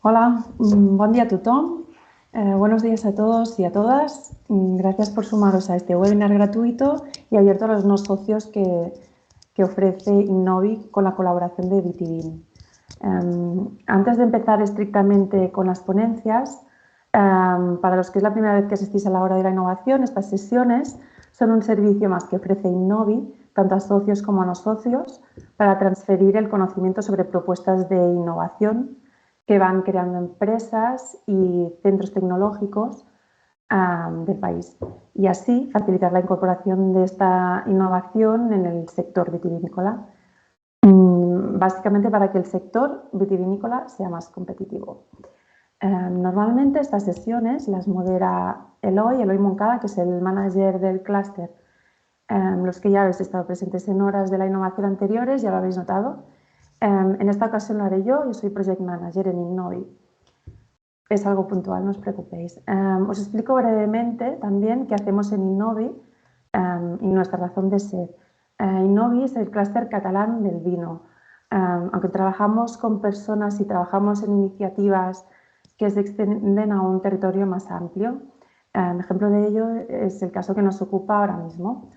Hola, bon dia a tothom. Buenos días a todos y a todas. Gracias por sumaros a este webinar gratuito y abierto a los nuevos socios que ofrece Innovi con la colaboración de Vitivin. Antes de empezar estrictamente con las ponencias, para los que es la primera vez que asistís a la hora de la innovación, estas sesiones son un servicio más que ofrece Innovi, tanto a socios como a no socios, para transferir el conocimiento sobre propuestas de innovación que van creando empresas y centros tecnológicos del país y así facilitar la incorporación de esta innovación en el sector vitivinícola, básicamente para que el sector vitivinícola sea más competitivo. Normalmente estas sesiones las modera Eloy Moncada, que es el manager del clúster. Los que ya habéis estado presentes en horas de la innovación anteriores ya lo habéis notado. En esta ocasión lo haré yo soy Project Manager en Innovi. Es algo puntual, no os preocupéis. Os explico brevemente también qué hacemos en Innovi y nuestra razón de ser. Innovi es el clúster catalán del vino. Aunque trabajamos con personas y trabajamos en iniciativas que se extienden a un territorio más amplio. Ejemplo de ello es el caso que nos ocupa ahora mismo.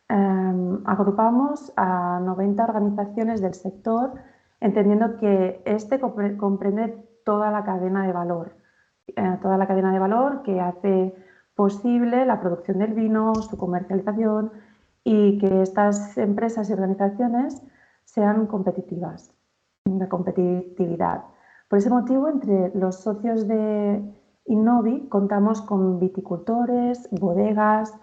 Agrupamos a 90 organizaciones del sector, entendiendo que este comprende toda la cadena de valor que hace posible la producción del vino, su comercialización y que estas empresas y organizaciones sean competitivas, de competitividad. Por ese motivo, entre los socios de Innovi contamos con viticultores, bodegas,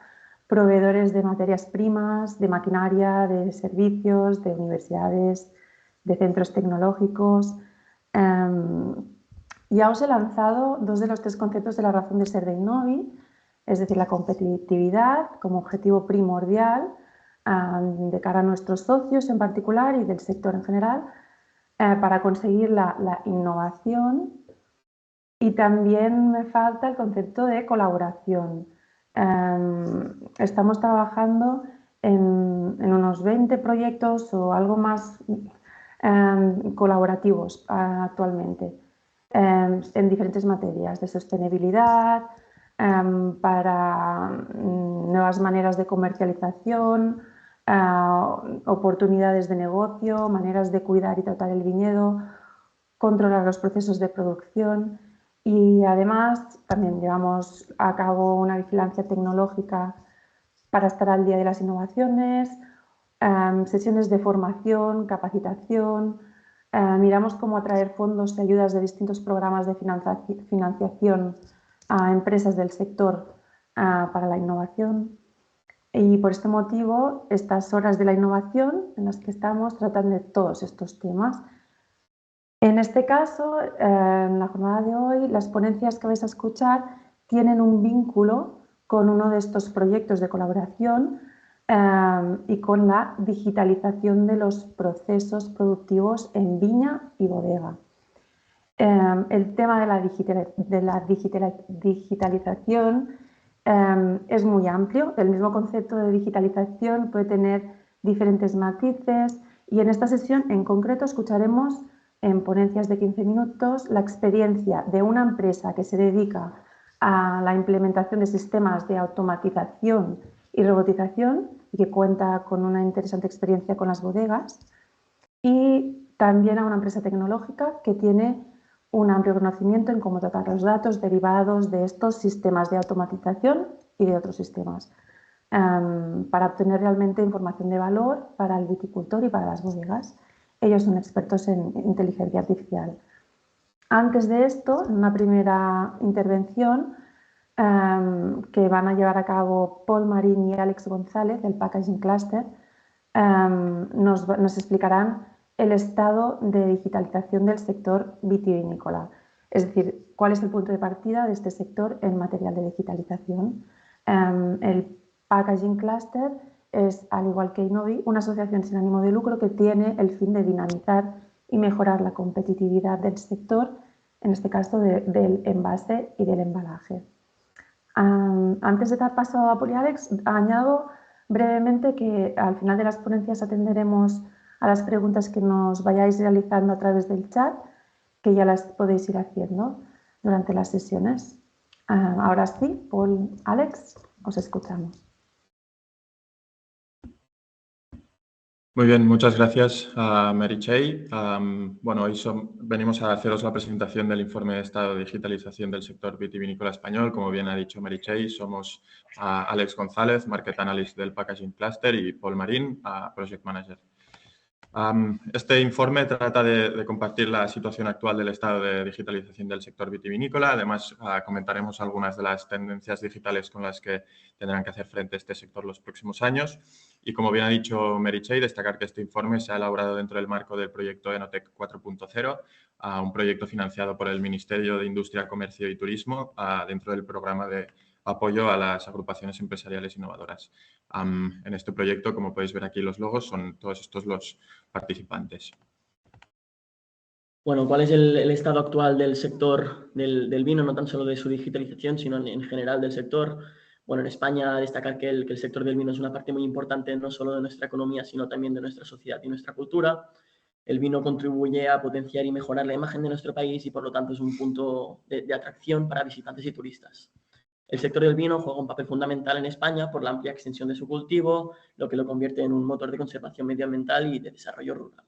proveedores de materias primas, de maquinaria, de servicios, de universidades, de centros tecnológicos. Ya os he lanzado dos de los tres conceptos de la razón de ser de Innovi, es decir, la competitividad como objetivo primordial de cara a nuestros socios en particular y del sector en general para conseguir la innovación. Y también me falta el concepto de colaboración. Estamos trabajando en unos 20 proyectos o algo más colaborativos actualmente en diferentes materias de sostenibilidad, para nuevas maneras de comercialización, oportunidades de negocio, maneras de cuidar y tratar el viñedo, controlar los procesos de producción y además también llevamos a cabo una vigilancia tecnológica para estar al día de las innovaciones, sesiones de formación, capacitación, miramos cómo atraer fondos y ayudas de distintos programas de financiación a empresas del sector para la innovación. Y por este motivo, estas horas de la innovación en las que estamos tratan de todos estos temas. En este caso, en la jornada de hoy, las ponencias que vais a escuchar tienen un vínculo con uno de estos proyectos de colaboración y con la digitalización de los procesos productivos en viña y bodega. El tema de la digitalización es muy amplio. El mismo concepto de digitalización puede tener diferentes matices y en esta sesión en concreto escucharemos en ponencias de 15 minutos la experiencia de una empresa que se dedica a la implementación de sistemas de automatización y robotización y que cuenta con una interesante experiencia con las bodegas, y también a una empresa tecnológica que tiene un amplio conocimiento en cómo tratar los datos derivados de estos sistemas de automatización y de otros sistemas para obtener realmente información de valor para el viticultor y para las bodegas. Ellos son expertos en inteligencia artificial. Antes de esto, en una primera intervención que van a llevar a cabo Paul Marín y Alex González del Packaging Cluster, nos explicarán el estado de digitalización del sector vitivinícola, es decir, cuál es el punto de partida de este sector en materia de digitalización. El Packaging Cluster es, al igual que Innovi, una asociación sin ánimo de lucro que tiene el fin de dinamizar y mejorar la competitividad del sector, en este caso del envase y del embalaje. Antes de dar paso a Paul y Alex, añado brevemente que al final de las ponencias atenderemos a las preguntas que nos vayáis realizando a través del chat que ya las podéis ir haciendo durante las sesiones. Ahora sí, Paul, Alex, os escuchamos. Muy bien, muchas gracias a Meritxell. Bueno, hoy venimos a haceros la presentación del informe de estado de digitalización del sector vitivinícola español. Como bien ha dicho Meritxell, somos Alex González, Market Analyst del Packaging Cluster, y Paul Marín, Project Manager. Este informe trata de compartir la situación actual del estado de digitalización del sector vitivinícola. Además, comentaremos algunas de las tendencias digitales con las que tendrán que hacer frente este sector los próximos años. Y como bien ha dicho Meritxell, destacar que este informe se ha elaborado dentro del marco del proyecto Enotec 4.0, un proyecto financiado por el Ministerio de Industria, Comercio y Turismo dentro del programa de apoyo a las agrupaciones empresariales innovadoras. En este proyecto, como podéis ver aquí los logos, son todos estos los participantes. Bueno, ¿cuál es el estado actual del sector del vino? No tan solo de su digitalización, sino en general del sector. Bueno, en España destacar que el sector del vino es una parte muy importante no solo de nuestra economía, sino también de nuestra sociedad y nuestra cultura. El vino contribuye a potenciar y mejorar la imagen de nuestro país y, por lo tanto, es un punto de atracción para visitantes y turistas. El sector del vino juega un papel fundamental en España por la amplia extensión de su cultivo, lo que lo convierte en un motor de conservación medioambiental y de desarrollo rural.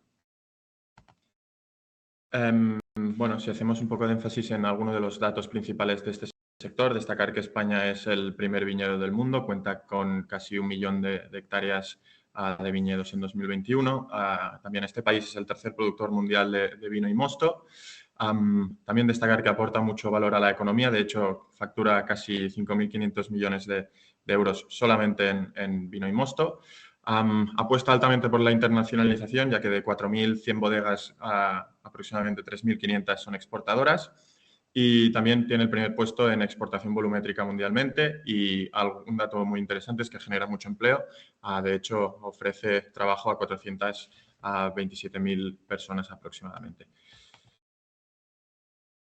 Bueno, si hacemos un poco de énfasis en algunos de los datos principales de este sector, destacar que España es el primer viñedo del mundo, cuenta con casi 1 millón de hectáreas de viñedos en 2021. También este país es el tercer productor mundial de vino y mosto. También destacar que aporta mucho valor a la economía, de hecho factura casi 5.500 millones de euros solamente en vino y mosto. Apuesta altamente por la internacionalización, ya que de 4.100 bodegas aproximadamente 3.500 son exportadoras, y también tiene el primer puesto en exportación volumétrica mundialmente, y un dato muy interesante es que genera mucho empleo. De hecho, ofrece trabajo a 427.000 personas aproximadamente.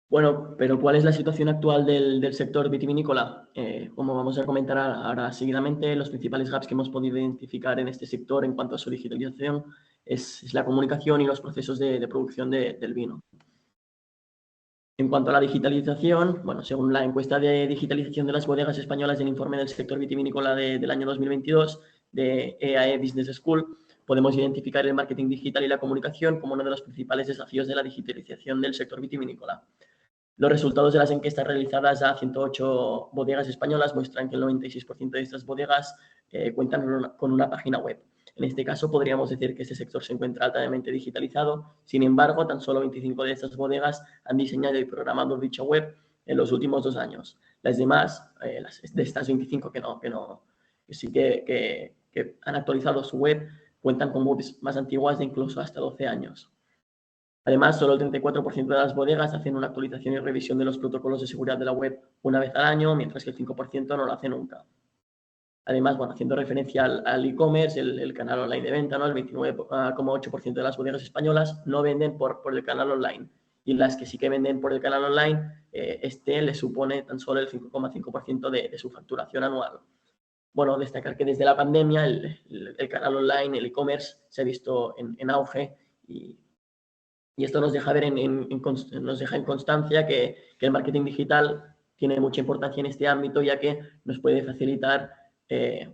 Bueno, pero ¿cuál es la situación actual del sector vitivinícola? Como vamos a comentar ahora seguidamente, los principales gaps que hemos podido identificar en este sector en cuanto a su digitalización es la comunicación y los procesos de producción del vino. En cuanto a la digitalización, bueno, según la encuesta de digitalización de las bodegas españolas del informe del sector vitivinícola del año 2022 de EAE Business School, podemos identificar el marketing digital y la comunicación como uno de los principales desafíos de la digitalización del sector vitivinícola. Los resultados de las encuestas realizadas a 108 bodegas españolas muestran que el 96% de estas bodegas cuentan con una página web. En este caso, podríamos decir que este sector se encuentra altamente digitalizado. Sin embargo, tan solo 25 de estas bodegas han diseñado y programado dicha web en los últimos 2 años. Las demás, de estas 25 que sí que han actualizado su web, cuentan con webs más antiguas de incluso hasta 12 años. Además, solo el 34% de las bodegas hacen una actualización y revisión de los protocolos de seguridad de la web una vez al año, mientras que el 5% no lo hace nunca. Además, bueno, haciendo referencia al e-commerce, el canal online de venta, ¿no? El 29,8% de las bodegas españolas no venden por el canal online, y las que sí que venden por el canal online, le supone tan solo el 5,5% de su facturación anual. Bueno, destacar que desde la pandemia el canal online, el e-commerce, se ha visto en auge, y esto nos deja ver nos deja en constancia que el marketing digital tiene mucha importancia en este ámbito, ya que nos puede facilitar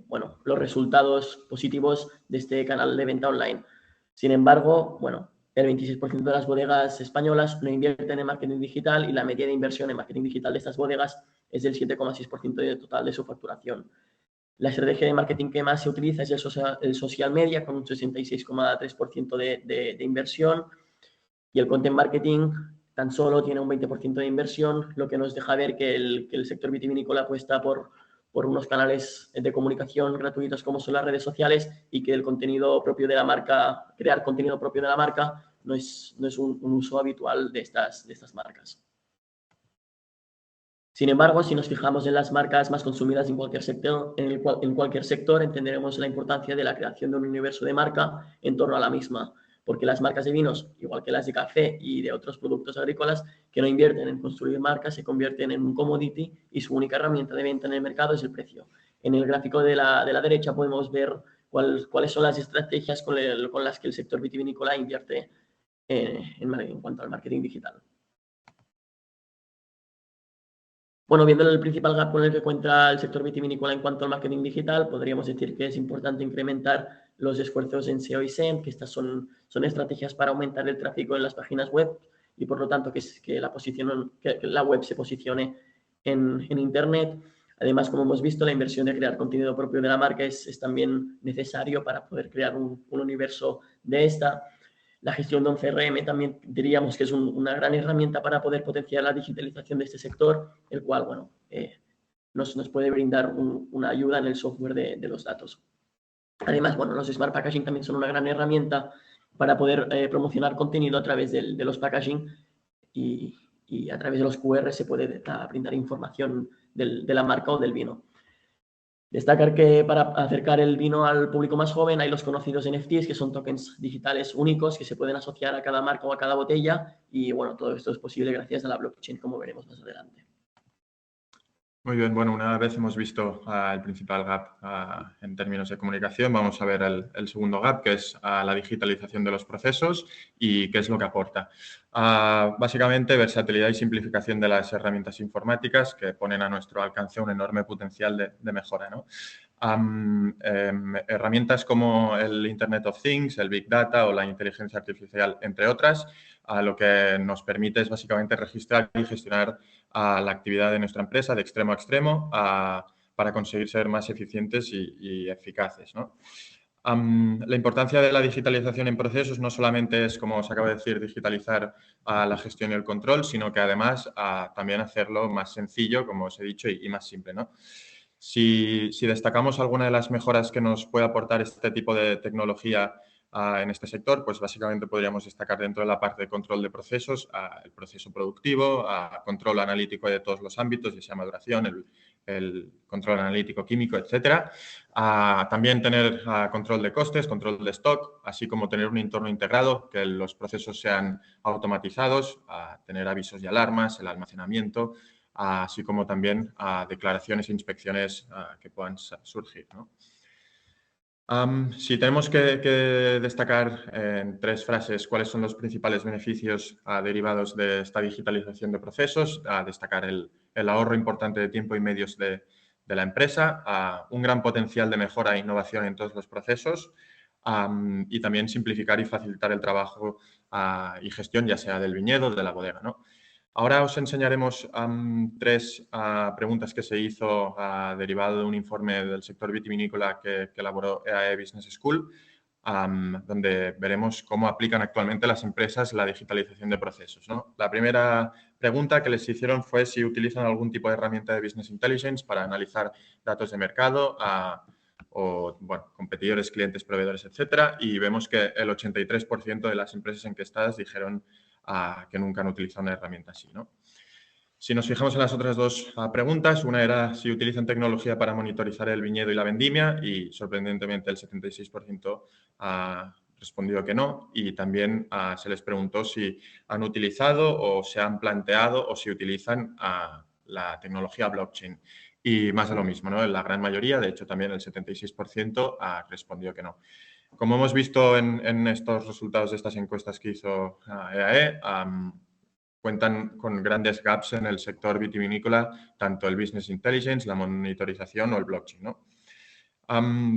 bueno, los resultados positivos de este canal de venta online. Sin embargo, bueno, el 26% de las bodegas españolas no invierten en marketing digital, y la media de inversión en marketing digital de estas bodegas es del 7,6% del total de su facturación. La estrategia de marketing que más se utiliza es el social media, con un 66,3% de inversión, y el content marketing tan solo tiene un 20% de inversión, lo que nos deja ver que el sector vitivinícola apuesta por unos canales de comunicación gratuitos como son las redes sociales, y que el contenido propio de la marca, crear contenido propio de la marca, no es un uso habitual de estas marcas. Sin embargo, si nos fijamos en las marcas más consumidas en cualquier sector, entenderemos la importancia de la creación de un universo de marca en torno a la misma, porque las marcas de vinos, igual que las de café y de otros productos agrícolas, que no invierten en construir marcas, se convierten en un commodity, y su única herramienta de venta en el mercado es el precio. En el gráfico de la derecha podemos ver cuáles son las estrategias con las que el sector vitivinícola invierte en cuanto al marketing digital. Bueno, viendo el principal gap con el que cuenta el sector vitivinícola en cuanto al marketing digital, podríamos decir que es importante incrementar los esfuerzos en SEO y SEM, que estas son estrategias para aumentar el tráfico en las páginas web y, por lo tanto, que la web se posicione en Internet. Además, como hemos visto, la inversión de crear contenido propio de la marca es también necesario para poder crear un universo de esta. La gestión de un CRM también diríamos que es una gran herramienta para poder potenciar la digitalización de este sector, el cual, bueno, nos puede brindar una ayuda en el software de los datos. Además, bueno, los Smart Packaging también son una gran herramienta para poder promocionar contenido a través de los packaging y a través de los QR se puede brindar información de la marca o del vino. Destacar que para acercar el vino al público más joven hay los conocidos NFTs, que son tokens digitales únicos que se pueden asociar a cada marca o a cada botella y, bueno, todo esto es posible gracias a la blockchain, como veremos más adelante. Muy bien, bueno, una vez hemos visto el principal gap en términos de comunicación, vamos a ver el segundo gap, que es la digitalización de los procesos y qué es lo que aporta. Básicamente, versatilidad y simplificación de las herramientas informáticas que ponen a nuestro alcance un enorme potencial de mejora, ¿no? Herramientas como el Internet of Things, el Big Data o la inteligencia artificial, entre otras, lo que nos permite es básicamente registrar y gestionar la actividad de nuestra empresa de extremo a extremo para conseguir ser más eficientes y eficaces, ¿no? La importancia de la digitalización en procesos no solamente es, como os acabo de decir, digitalizar la gestión y el control, sino que además también hacerlo más sencillo, como os he dicho, y más simple, ¿no? Si destacamos alguna de las mejoras que nos puede aportar este tipo de tecnología en este sector, pues básicamente podríamos destacar dentro de la parte de control de procesos, el proceso productivo, control analítico de todos los ámbitos, ya sea maduración, el control analítico químico, etcétera. También tener control de costes, control de stock, así como tener un entorno integrado, que los procesos sean automatizados, tener avisos y alarmas, el almacenamiento, así como también declaraciones e inspecciones que puedan surgir, ¿no? Si tenemos que destacar en 3 frases cuáles son los principales beneficios derivados de esta digitalización de procesos, destacar el ahorro importante de tiempo y medios de la empresa, un gran potencial de mejora e innovación en todos los procesos y también simplificar y facilitar el trabajo y gestión, ya sea del viñedo o de la bodega, ¿no? Ahora os enseñaremos 3 preguntas que se hizo derivado de un informe del sector vitivinícola que elaboró EAE Business School, donde veremos cómo aplican actualmente las empresas la digitalización de procesos, ¿no? La primera pregunta que les hicieron fue si utilizan algún tipo de herramienta de Business Intelligence para analizar datos de mercado o, bueno, competidores, clientes, proveedores, etcétera, y vemos que el 83% de las empresas encuestadas dijeron que nunca han utilizado una herramienta así, ¿no? Si nos fijamos en las otras 2 preguntas, una era si utilizan tecnología para monitorizar el viñedo y la vendimia y, sorprendentemente, el 76% respondió que no, y también se les preguntó si han utilizado o se han planteado o si utilizan la tecnología blockchain. Y más de lo mismo, ¿no? La gran mayoría, de hecho también el 76% respondió que no. Como hemos visto en estos resultados de estas encuestas que hizo EAE, cuentan con grandes gaps en el sector vitivinícola, tanto el Business Intelligence, la monitorización o el blockchain, ¿no?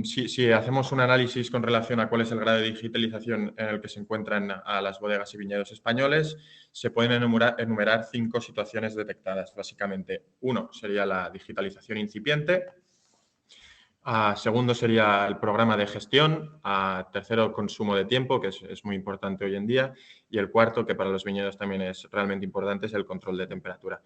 Si hacemos un análisis con relación a cuál es el grado de digitalización en el que se encuentran las bodegas y viñedos españoles, se pueden enumerar 5 situaciones detectadas, básicamente. 1 sería la digitalización incipiente. Segundo sería el programa de gestión. Tercero, consumo de tiempo, que es muy importante hoy en día. Y el cuarto, que para los viñedos también es realmente importante, es el control de temperatura.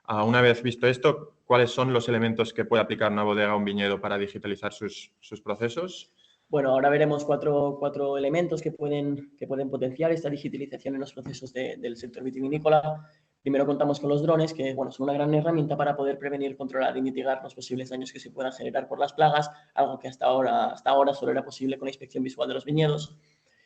Una vez visto esto, ¿cuáles son los elementos que puede aplicar una bodega o un viñedo para digitalizar sus procesos? Bueno, ahora veremos cuatro elementos que pueden potenciar esta digitalización en los procesos del sector vitivinícola. Primero contamos con los drones, que, bueno, son una gran herramienta para poder prevenir, controlar y mitigar los posibles daños que se puedan generar por las plagas, algo que hasta ahora solo era posible con la inspección visual de los viñedos.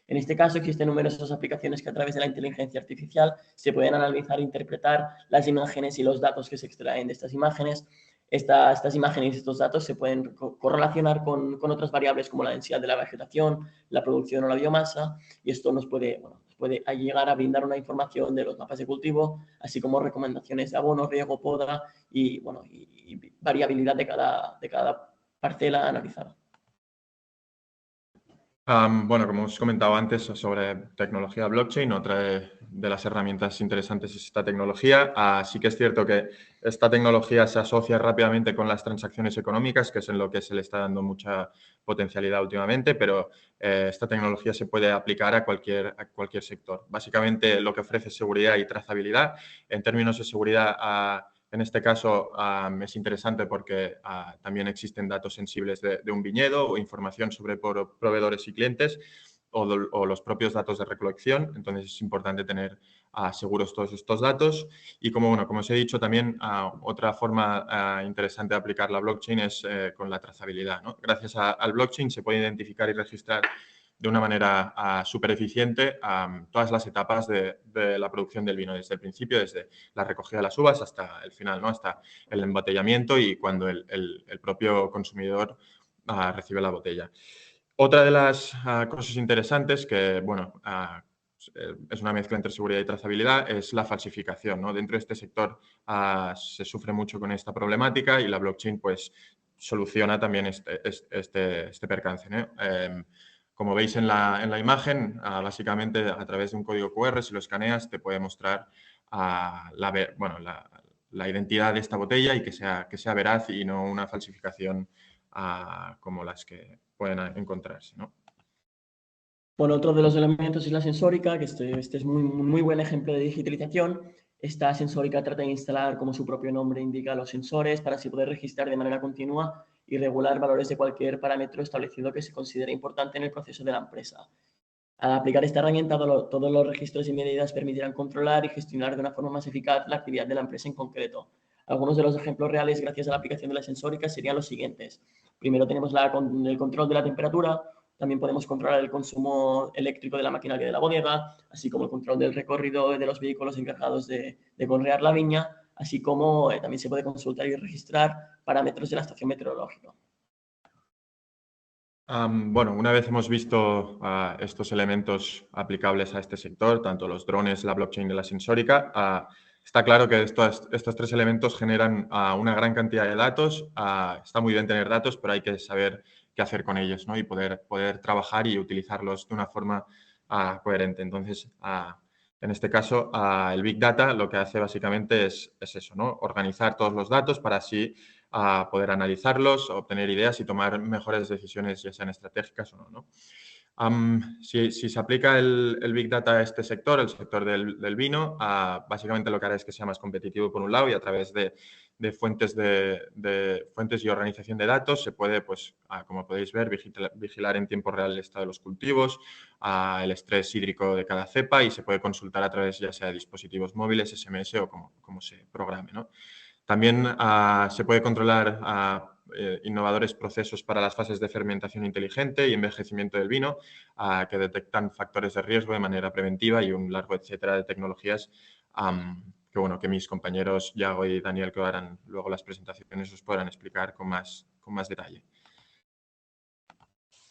En este caso existen numerosas aplicaciones que a través de la inteligencia artificial se pueden analizar e interpretar las imágenes y los datos que se extraen de estas imágenes. Estas imágenes y estos datos se pueden correlacionar con otras variables como la densidad de la vegetación, la producción o la biomasa, y esto nos puede puede llegar a brindar una información de los mapas de cultivo, así como recomendaciones de abono, riego, poda y, bueno, y variabilidad de cada parcela analizada. Bueno, como os comentaba antes sobre tecnología blockchain, otra de las herramientas interesantes es esta tecnología. Sí que es cierto que esta tecnología se asocia rápidamente con las transacciones económicas, que es en lo que se le está dando mucha potencialidad últimamente, pero esta tecnología se puede aplicar a cualquier sector. Básicamente lo que ofrece es seguridad y trazabilidad. En términos de seguridad, en este caso es interesante porque también existen datos sensibles de un viñedo o información sobre proveedores y clientes o los propios datos de recolección. Entonces es importante tener seguros todos estos datos. Y como os he dicho también, otra forma interesante de aplicar la blockchain es con la trazabilidad, ¿no? Gracias al blockchain se puede identificar y registrar de una manera súper eficiente todas las etapas de la producción del vino, desde el principio, desde la recogida de las uvas hasta el final, ¿no? Hasta el embotellamiento y cuando el propio consumidor recibe la botella. Otra de las cosas interesantes que, bueno, es una mezcla entre seguridad y trazabilidad, es la falsificación, ¿no? Dentro de este sector se sufre mucho con esta problemática y la blockchain, pues, soluciona también este percance, ¿no? Como veis en la imagen, básicamente a través de un código QR, si lo escaneas, te puede mostrar la identidad de esta botella y que sea veraz y no una falsificación como las que pueden encontrarse, ¿no? Bueno, otro de los elementos es la sensórica, que este es muy buen ejemplo de digitalización. Esta sensórica trata de instalar, como su propio nombre indica, los sensores para así poder registrar de manera continua y regular valores de cualquier parámetro establecido que se considere importante en el proceso de la empresa. Al aplicar esta herramienta, todos los registros y medidas permitirán controlar y gestionar de una forma más eficaz la actividad de la empresa en concreto. Algunos de los ejemplos reales gracias a la aplicación de la sensórica serían los siguientes. Primero tenemos el control de la temperatura, también podemos controlar el consumo eléctrico de la maquinaria de la bodega, así como el control del recorrido de los vehículos encargados de conrear la viña, así como también se puede consultar y registrar parámetros de la estación meteorológica. Bueno, una vez hemos visto estos elementos aplicables a este sector, tanto los drones, la blockchain y la sensórica, está claro que estos tres elementos generan una gran cantidad de datos. Está muy bien tener datos, pero hay que saber qué hacer con ellos, ¿no? Y poder trabajar y utilizarlos de una forma coherente. Entonces, en este caso, el Big Data lo que hace básicamente es eso, ¿no? Organizar todos los datos para así poder analizarlos, obtener ideas y tomar mejores decisiones, ya sean estratégicas o no, ¿no? Si se aplica el Big Data a este sector, el sector del vino, básicamente lo que hará es que sea más competitivo por un lado y a través de fuentes fuentes y organización de datos se puede, pues, como podéis ver, vigilar en tiempo real el estado de los cultivos, el estrés hídrico de cada cepa y se puede consultar a través ya sea de dispositivos móviles, SMS o como se programe, ¿no? También se puede controlar innovadores procesos para las fases de fermentación inteligente y envejecimiento del vino que detectan factores de riesgo de manera preventiva y un largo etcétera de tecnologías que mis compañeros Yago y Daniel, que harán luego las presentaciones, os podrán explicar con más detalle.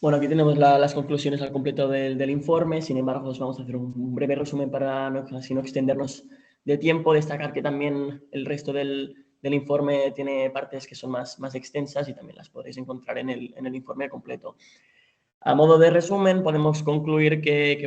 Bueno, aquí tenemos las conclusiones al completo del informe. Sin embargo, os vamos a hacer un breve resumen para así no extendernos de tiempo. Destacar que también el resto del informe tiene partes que son más extensas y también las podréis encontrar en el informe completo. A modo de resumen, podemos concluir que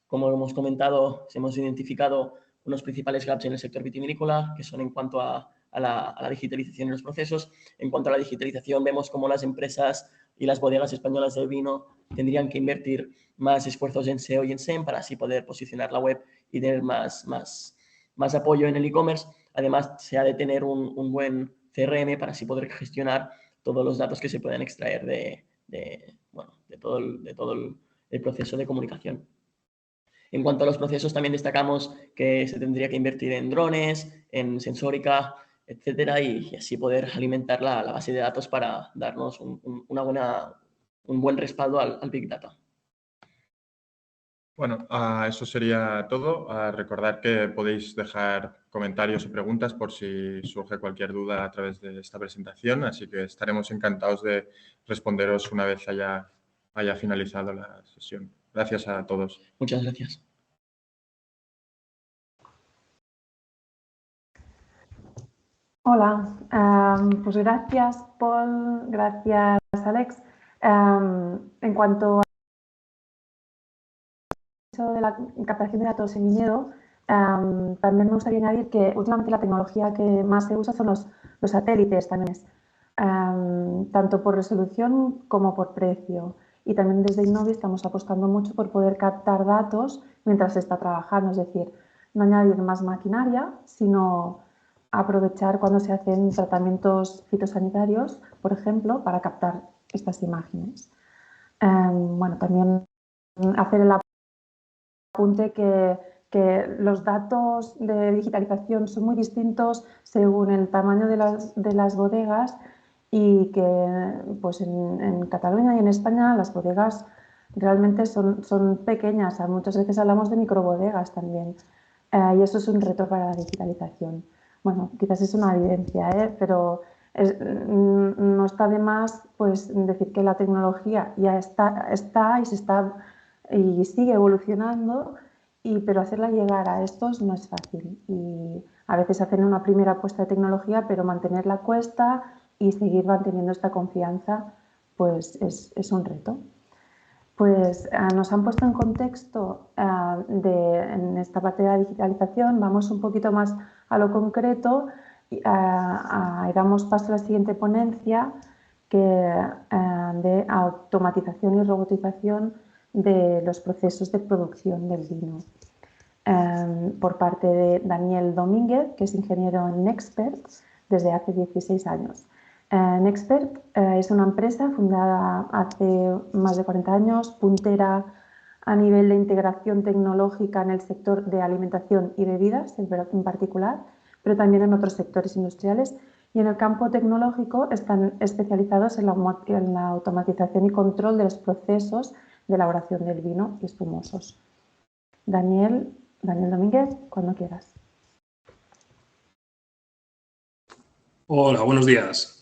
como hemos comentado, hemos identificado unos principales gaps en el sector vitivinícola, que son en cuanto a la digitalización de los procesos. En cuanto a la digitalización, vemos cómo las empresas y las bodegas españolas de vino tendrían que invertir más esfuerzos en SEO y en SEM para así poder posicionar la web y tener más apoyo en el e-commerce. Además, se ha de tener un buen CRM para así poder gestionar todos los datos que se pueden extraer de todo el proceso de comunicación. En cuanto a los procesos, también destacamos que se tendría que invertir en drones, en sensórica, etcétera, y así poder alimentar la base de datos para darnos un buen respaldo al Big Data. Bueno, eso sería todo. Recordad que podéis dejar comentarios o preguntas por si surge cualquier duda a través de esta presentación, así que estaremos encantados de responderos una vez haya finalizado la sesión. Gracias a todos. Muchas gracias. Hola, pues gracias Paul, gracias Alex. En cuanto a de la captación de datos en viñedo, también me gustaría añadir que últimamente la tecnología que más se usa son los satélites también, tanto por resolución como por precio. Y también desde Innovi estamos apostando mucho por poder captar datos mientras se está trabajando, es decir, no añadir más maquinaria, sino aprovechar cuando se hacen tratamientos fitosanitarios, por ejemplo, para captar estas imágenes. Bueno, también hacer el apunte que los datos de digitalización son muy distintos según el tamaño de las bodegas y que pues en Cataluña y en España las bodegas realmente son pequeñas. Muchas veces hablamos de microbodegas también y eso es un reto para la digitalización. Bueno, quizás es una evidencia, pero no está de más pues, decir que la tecnología ya está y se está y sigue evolucionando, pero hacerla llegar a estos no es fácil. Y a veces hacen una primera apuesta de tecnología, pero mantenerla cuesta y seguir manteniendo esta confianza pues es un reto. Pues nos han puesto en contexto en esta parte de la digitalización, vamos un poquito más a lo concreto y damos paso a la siguiente ponencia de automatización y robotización de los procesos de producción del vino. Por parte de Daniel Domínguez, que es ingeniero en Nexpert desde hace 16 años. Nexpert es una empresa fundada hace más de 40 años, puntera a nivel de integración tecnológica en el sector de alimentación y bebidas en particular, pero también en otros sectores industriales. Y en el campo tecnológico están especializados en la automatización y control de los procesos de elaboración del vino y espumosos. Daniel Domínguez, cuando quieras. Hola, buenos días.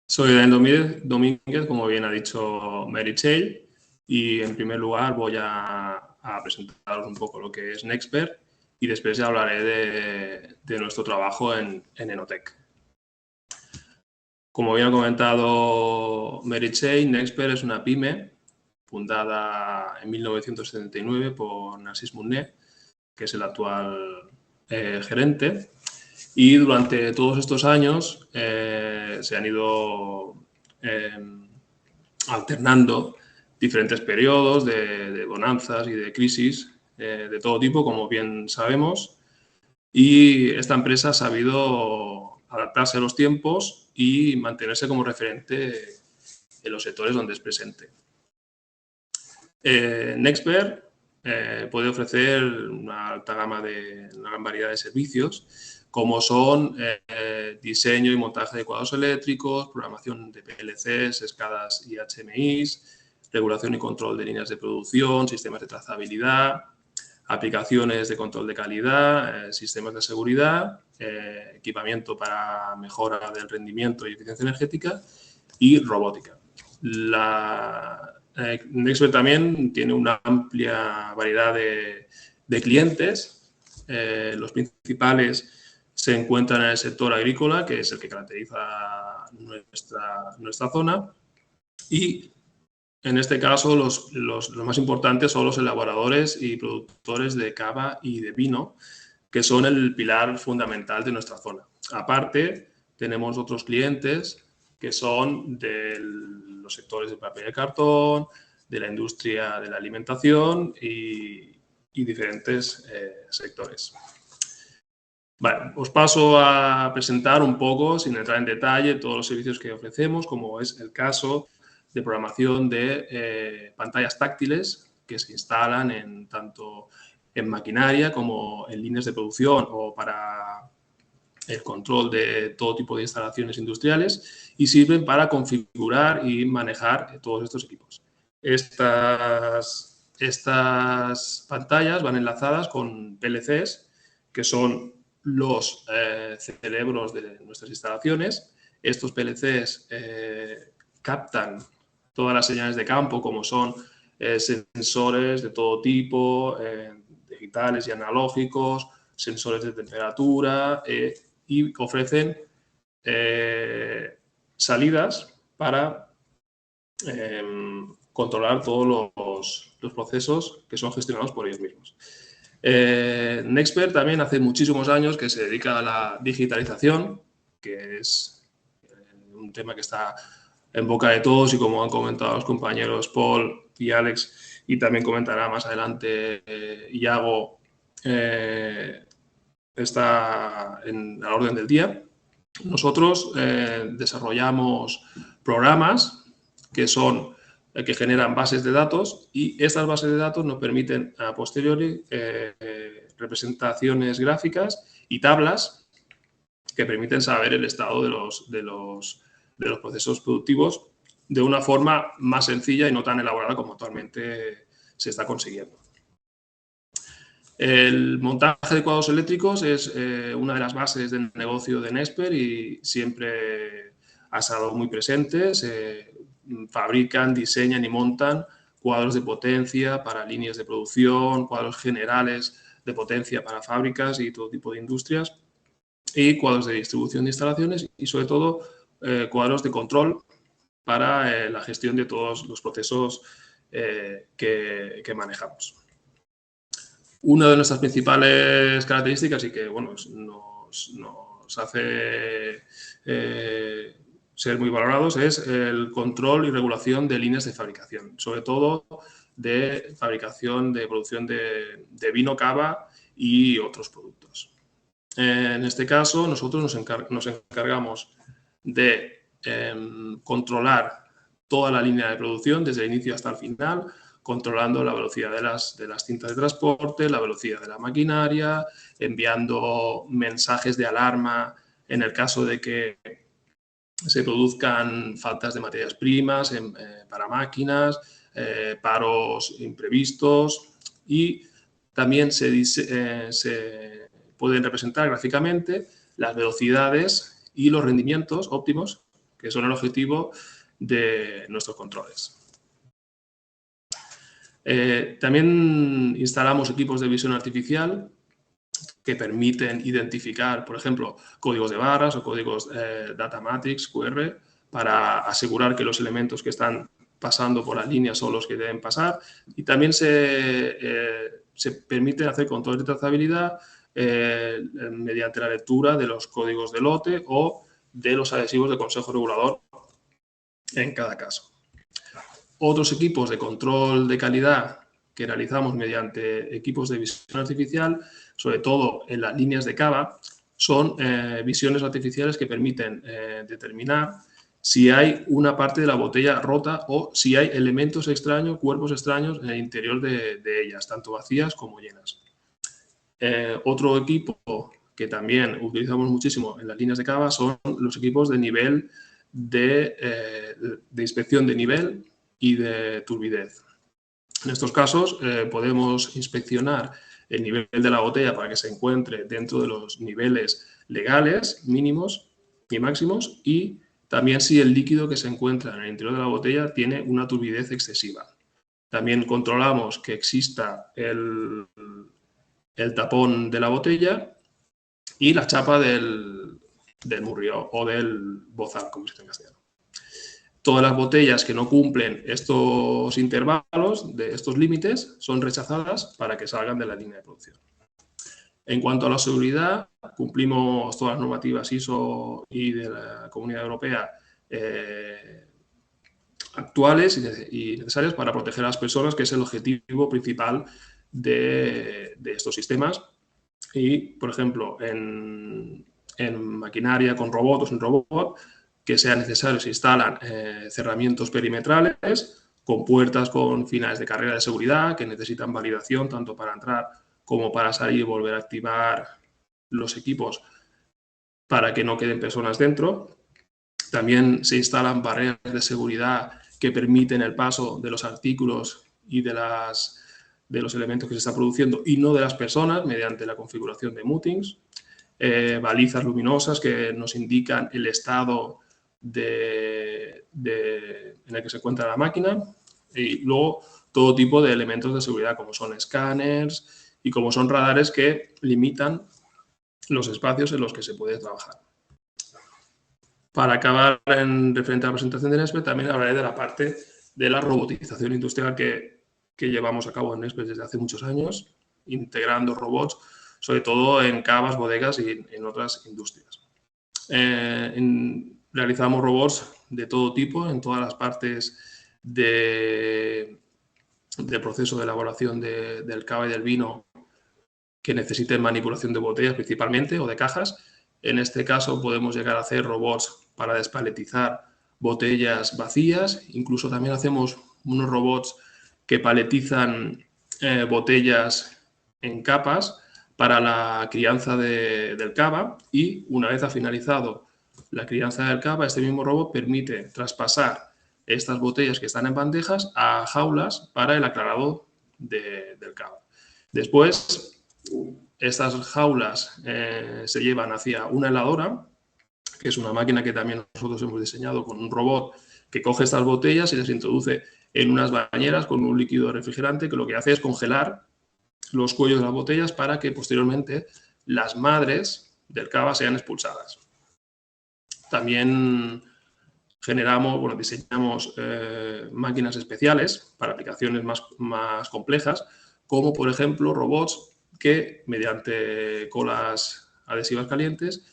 Soy Daniel Domínguez, como bien ha dicho Meritxell, y en primer lugar voy a presentaros un poco lo que es Nexpert y después ya hablaré de nuestro trabajo en Enotec. Como bien ha comentado Meritxell, Nexpert es una pyme fundada en 1979 por Narcís Munné, que es el actual gerente. Y durante todos estos años se han ido alternando diferentes periodos de bonanzas y de crisis de todo tipo, como bien sabemos. Y esta empresa ha sabido adaptarse a los tiempos y mantenerse como referente en los sectores donde es presente. Nexpert puede ofrecer una alta gama una gran variedad de servicios, como son diseño y montaje de cuadros eléctricos, programación de PLCs, escalas y HMIs, regulación y control de líneas de producción, sistemas de trazabilidad, aplicaciones de control de calidad, sistemas de seguridad, equipamiento para mejora del rendimiento y eficiencia energética y robótica. Nexpert también tiene una amplia variedad de clientes. Los principales se encuentran en el sector agrícola, que es el que caracteriza nuestra zona. Y en este caso, los más importantes son los elaboradores y productores de cava y de vino, que son el pilar fundamental de nuestra zona. Aparte, tenemos otros clientes que son de los sectores de papel y cartón, de la industria de la alimentación y diferentes sectores. Vale, os paso a presentar un poco, sin entrar en detalle, todos los servicios que ofrecemos, como es el caso de programación de pantallas táctiles que se instalan tanto en maquinaria como en líneas de producción o para el control de todo tipo de instalaciones industriales y sirven para configurar y manejar todos estos equipos. Estas pantallas van enlazadas con PLCs, que son los cerebros de nuestras instalaciones. Estos PLCs captan todas las señales de campo, como son sensores de todo tipo, digitales y analógicos, sensores de temperatura, y ofrecen salidas para controlar todos los procesos que son gestionados por ellos mismos. Nexpert también hace muchísimos años que se dedica a la digitalización, que es un tema que está en boca de todos y, como han comentado los compañeros Paul y Alex, y también comentará más adelante Iago, está en la orden del día. Nosotros desarrollamos programas que generan bases de datos, y estas bases de datos nos permiten a posteriori representaciones gráficas y tablas que permiten saber el estado de los procesos productivos de una forma más sencilla y no tan elaborada como actualmente se está consiguiendo. El montaje de cuadros eléctricos es una de las bases del negocio de Nexpert y siempre ha estado muy presente. Se fabrican, diseñan y montan cuadros de potencia para líneas de producción, cuadros generales de potencia para fábricas y todo tipo de industrias, y cuadros de distribución de instalaciones y, sobre todo, cuadros de control para la gestión de todos los procesos que manejamos. Una de nuestras principales características, y que bueno, nos hace ser muy valorados, es el control y regulación de líneas de fabricación, sobre todo de fabricación, de producción de vino, cava y otros productos. En este caso, nosotros nos encargamos de controlar toda la línea de producción desde el inicio hasta el final, controlando la velocidad de las cintas de transporte, la velocidad de la maquinaria, enviando mensajes de alarma en el caso de que se produzcan faltas de materias primas para máquinas, paros imprevistos, y también se pueden representar gráficamente las velocidades y los rendimientos óptimos, que son el objetivo de nuestros controles. También instalamos equipos de visión artificial que permiten identificar, por ejemplo, códigos de barras o códigos Data Matrix, QR, para asegurar que los elementos que están pasando por las líneas son los que deben pasar. Y también se permite hacer control de trazabilidad mediante la lectura de los códigos de lote o de los adhesivos del Consejo Regulador en cada caso. Otros equipos de control de calidad que realizamos mediante equipos de visión artificial, sobre todo en las líneas de cava, son visiones artificiales que permiten determinar si hay una parte de la botella rota o si hay elementos extraños, cuerpos extraños en el interior de ellas, tanto vacías como llenas. Otro equipo que también utilizamos muchísimo en las líneas de cava son los equipos de nivel de inspección de nivel y de turbidez. En estos casos podemos inspeccionar el nivel de la botella para que se encuentre dentro de los niveles legales mínimos y máximos, y también si el líquido que se encuentra en el interior de la botella tiene una turbidez excesiva. También controlamos que exista el tapón de la botella y la chapa del murrió o del bozal, como se dice en castellano. Todas las botellas que no cumplen estos intervalos, de estos límites, son rechazadas para que salgan de la línea de producción. En cuanto a la seguridad, cumplimos todas las normativas ISO y de la Comunidad Europea actuales y necesarias para proteger a las personas, que es el objetivo principal de estos sistemas. Y, por ejemplo, en maquinaria con robot o sin robot, que sea necesario, se instalan cerramientos perimetrales con puertas con finales de carrera de seguridad que necesitan validación tanto para entrar como para salir y volver a activar los equipos para que no queden personas dentro. También se instalan barreras de seguridad que permiten el paso de los artículos y de los elementos que se están produciendo y no de las personas mediante la configuración de mutings. Balizas luminosas que nos indican el estado en el que se encuentra la máquina, y luego todo tipo de elementos de seguridad como son escáneres y como son radares que limitan los espacios en los que se puede trabajar. Para acabar en referente a la presentación de Nextbet, también hablaré de la parte de la robotización industrial que llevamos a cabo en Nextbet desde hace muchos años, integrando robots, sobre todo en cavas, bodegas y en otras industrias. Realizamos robots de todo tipo en todas las partes del proceso de elaboración del cava y del vino que necesiten manipulación de botellas principalmente o de cajas. En este caso podemos llegar a hacer robots para despaletizar botellas vacías. Incluso también hacemos unos robots que paletizan botellas en capas para la crianza del cava, y una vez ha finalizado la crianza del cava, este mismo robot permite traspasar estas botellas que están en bandejas a jaulas para el aclarado del cava. Después, estas jaulas se llevan hacia una heladora, que es una máquina que también nosotros hemos diseñado con un robot que coge estas botellas y las introduce en unas bañeras con un líquido refrigerante que lo que hace es congelar los cuellos de las botellas para que posteriormente las madres del cava sean expulsadas. También diseñamos máquinas especiales para aplicaciones más complejas, como por ejemplo robots que mediante colas adhesivas calientes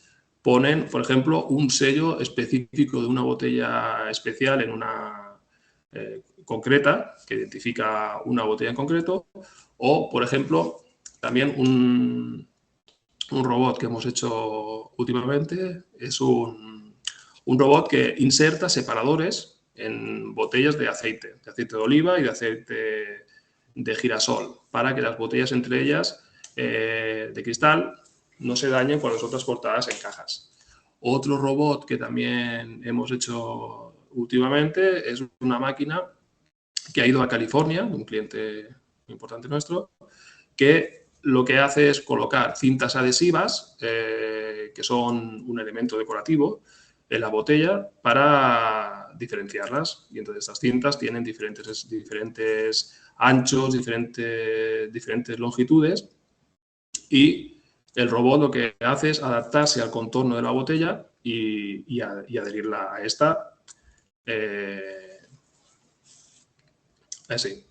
ponen, por ejemplo, un sello específico de una botella especial en una concreta, que identifica una botella en concreto, o, por ejemplo, también un robot que hemos hecho últimamente es un robot que inserta separadores en botellas de aceite de oliva y de aceite de girasol, para que las botellas entre ellas de cristal no se dañen cuando son transportadas en cajas. Otro robot que también hemos hecho últimamente es una máquina que ha ido a California, de un cliente importante nuestro, que lo que hace es colocar cintas adhesivas, que son un elemento decorativo, en la botella para diferenciarlas. Y entonces estas cintas tienen diferentes anchos, diferentes longitudes, y el robot lo que hace es adaptarse al contorno de la botella y adherirla a esta. Así.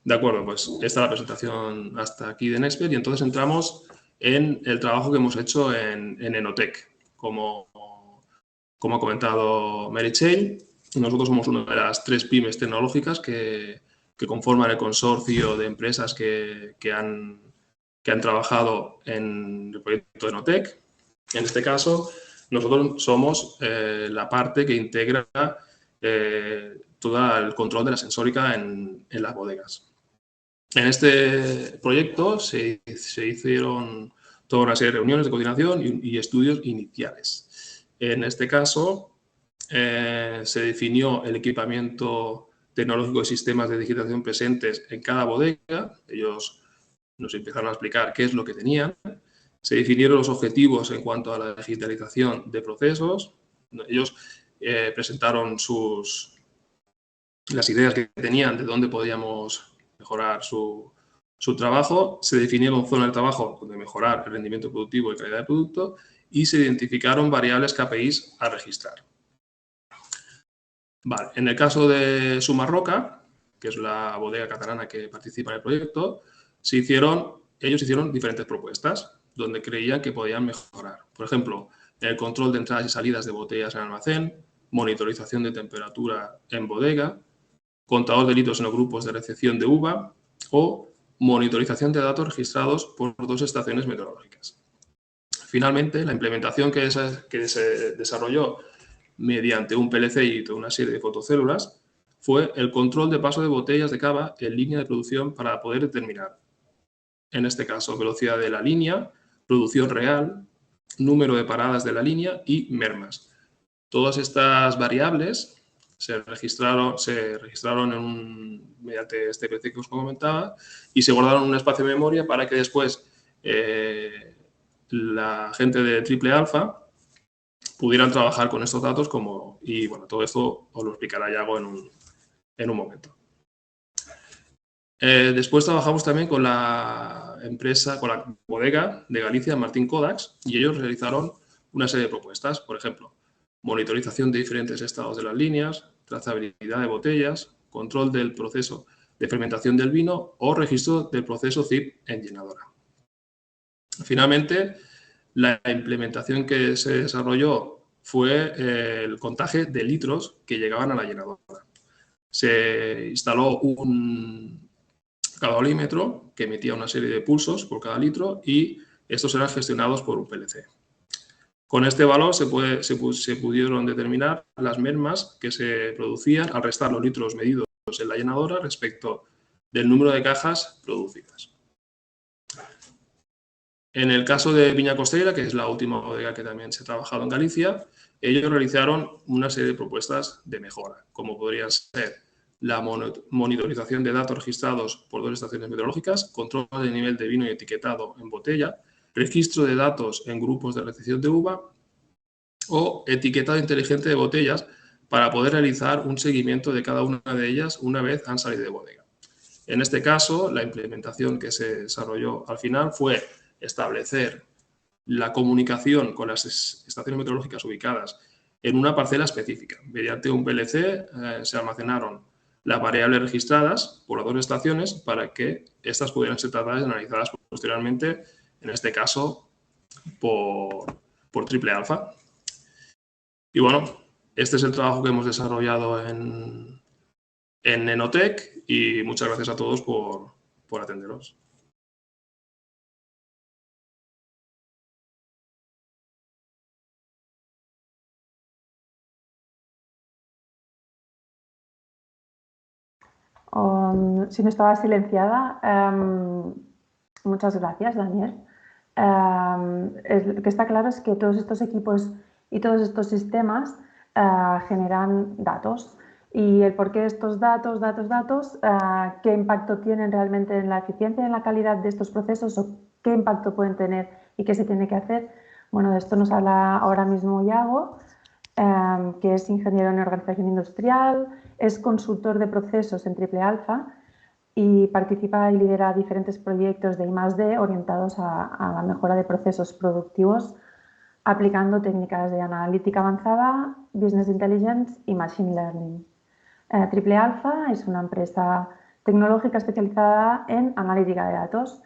De acuerdo, pues esta es la presentación hasta aquí de Nextbet, y entonces entramos en el trabajo que hemos hecho en Enotec. Como ha comentado Meritxell, nosotros somos una de las 3 pymes tecnológicas que conforman el consorcio de empresas que han trabajado en el proyecto de Enotec. En este caso, nosotros somos la parte que integra todo el control de la sensórica en las bodegas. En este proyecto se hicieron toda una serie de reuniones de coordinación y estudios iniciales. En este caso, se definió el equipamiento tecnológico de sistemas de digitalización presentes en cada bodega. Ellos nos empezaron a explicar qué es lo que tenían. Se definieron los objetivos en cuanto a la digitalización de procesos. Ellos presentaron las ideas que tenían de dónde podíamos mejorar su trabajo. Se definieron zonas de trabajo donde mejorar el rendimiento productivo y calidad de producto, y se identificaron variables KPIs a registrar. Vale. En el caso de Sumarroca, que es la bodega catalana que participa en el proyecto, ellos hicieron diferentes propuestas donde creían que podían mejorar. Por ejemplo, el control de entradas y salidas de botellas en almacén, monitorización de temperatura en bodega, contador de litros en los grupos de recepción de uva, o monitorización de datos registrados por 2 estaciones meteorológicas. Finalmente, la implementación que se desarrolló mediante un PLC y toda una serie de fotocélulas fue el control de paso de botellas de cava en línea de producción para poder determinar, en este caso, velocidad de la línea, producción real, número de paradas de la línea y mermas. Todas estas variables se registraron mediante este PLC que os comentaba, y se guardaron en un espacio de memoria para que después la gente de Triple Alfa pudieran trabajar con estos datos y bueno, todo esto os lo explicará Yago en un momento. Después trabajamos también con la bodega de Galicia, Martín Kodaks, y ellos realizaron una serie de propuestas. Por ejemplo, monitorización de diferentes estados de las líneas, trazabilidad de botellas, control del proceso de fermentación del vino o registro del proceso CIP en llenadora. Finalmente, la implementación que se desarrolló fue el contaje de litros que llegaban a la llenadora. Se instaló un caudalímetro que emitía una serie de pulsos por cada litro y estos eran gestionados por un PLC. Con este valor se pudieron determinar las mermas que se producían al restar los litros medidos en la llenadora respecto del número de cajas producidas. En el caso de Viña Costera, que es la última bodega que también se ha trabajado en Galicia, ellos realizaron una serie de propuestas de mejora, como podrían ser la monitorización de datos registrados por 2 estaciones meteorológicas, control del nivel de vino y etiquetado en botella, registro de datos en grupos de recepción de uva o etiquetado inteligente de botellas para poder realizar un seguimiento de cada una de ellas una vez han salido de bodega. En este caso, la implementación que se desarrolló al final fue establecer la comunicación con las estaciones meteorológicas ubicadas en una parcela específica. Mediante un PLC se almacenaron las variables registradas por las 2 estaciones para que estas pudieran ser tratadas y analizadas posteriormente, en este caso por Triple Alfa. Y bueno, este es el trabajo que hemos desarrollado en Enotec y muchas gracias a todos por atenderos. Si no estaba silenciada, muchas gracias, Daniel. Lo que está claro es que todos estos equipos y todos estos sistemas generan datos. Y el porqué de estos datos, qué impacto tienen realmente en la eficiencia y en la calidad de estos procesos o qué impacto pueden tener y qué se tiene que hacer. Bueno, de esto nos habla ahora mismo Iago, que es ingeniero en organización industrial, es consultor de procesos en Triple Alfa y participa y lidera diferentes proyectos de I+D orientados a la mejora de procesos productivos aplicando técnicas de analítica avanzada, business intelligence y machine learning. Triple Alfa es una empresa tecnológica especializada en analítica de datos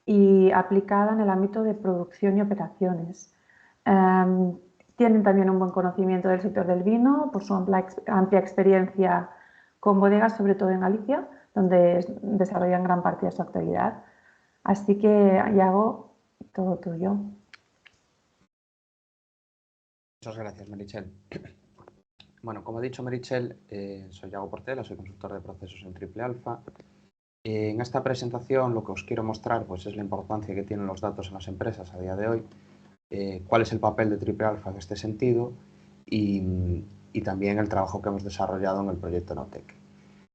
y aplicada en el ámbito de producción y operaciones. Tienen también un buen conocimiento del sector del vino por su amplia experiencia con bodegas, sobre todo en Galicia, donde desarrollan gran parte de su actividad. Así que, Iago, todo tuyo. Muchas gracias, Meritxell. Bueno, como ha dicho Meritxell, soy Iago Portela, soy consultor de procesos en Triple Alfa. En esta presentación lo que os quiero mostrar pues, es la importancia que tienen los datos en las empresas a día de hoy, cuál es el papel de Triple Alfa en este sentido y también el trabajo que hemos desarrollado en el proyecto Enotec.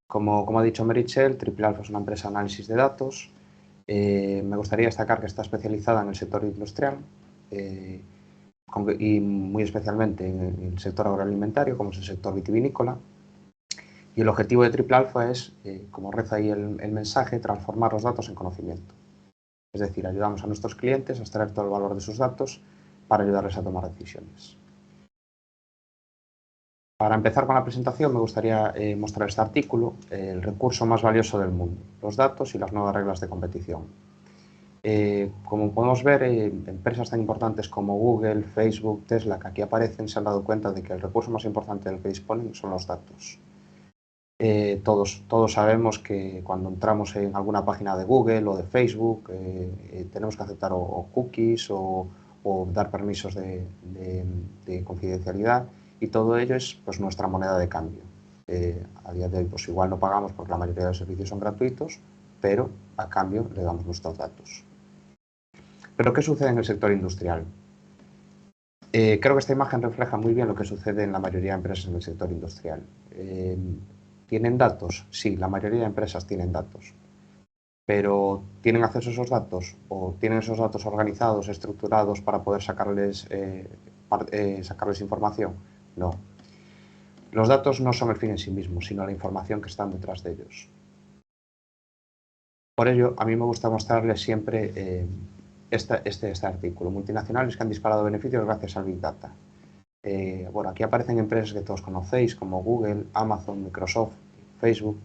Como ha dicho Meritxell, Triple Alfa es una empresa de análisis de datos. Me gustaría destacar que está especializada en el sector industrial y muy especialmente en el sector agroalimentario, como es el sector vitivinícola. Y el objetivo de Triple Alfa es, como reza ahí el mensaje, transformar los datos en conocimiento. Es decir, ayudamos a nuestros clientes a extraer todo el valor de sus datos para ayudarles a tomar decisiones. Para empezar con la presentación me gustaría mostrar este artículo, el recurso más valioso del mundo, los datos y las nuevas reglas de competición. Como podemos ver, empresas tan importantes como Google, Facebook, Tesla, que aquí aparecen, se han dado cuenta de que el recurso más importante del que disponen son los datos. Todos sabemos que cuando entramos en alguna página de Google o de Facebook tenemos que aceptar o cookies o dar permisos de confidencialidad y todo ello es pues, nuestra moneda de cambio. A día de hoy pues, igual no pagamos porque la mayoría de los servicios son gratuitos, pero a cambio le damos nuestros datos. ¿Pero qué sucede en el sector industrial? Creo que esta imagen refleja muy bien lo que sucede en la mayoría de empresas en el sector industrial. ¿Tienen datos? Sí, la mayoría de empresas tienen datos. ¿Pero tienen acceso a esos datos? ¿O tienen esos datos organizados, estructurados para poder sacarles información? No. Los datos no son el fin en sí mismos, sino la información que está detrás de ellos. Por ello, a mí me gusta mostrarles siempre este artículo. Multinacionales que han disparado beneficios gracias al Big Data. Bueno, aquí aparecen empresas que todos conocéis como Google, Amazon, Microsoft, Facebook.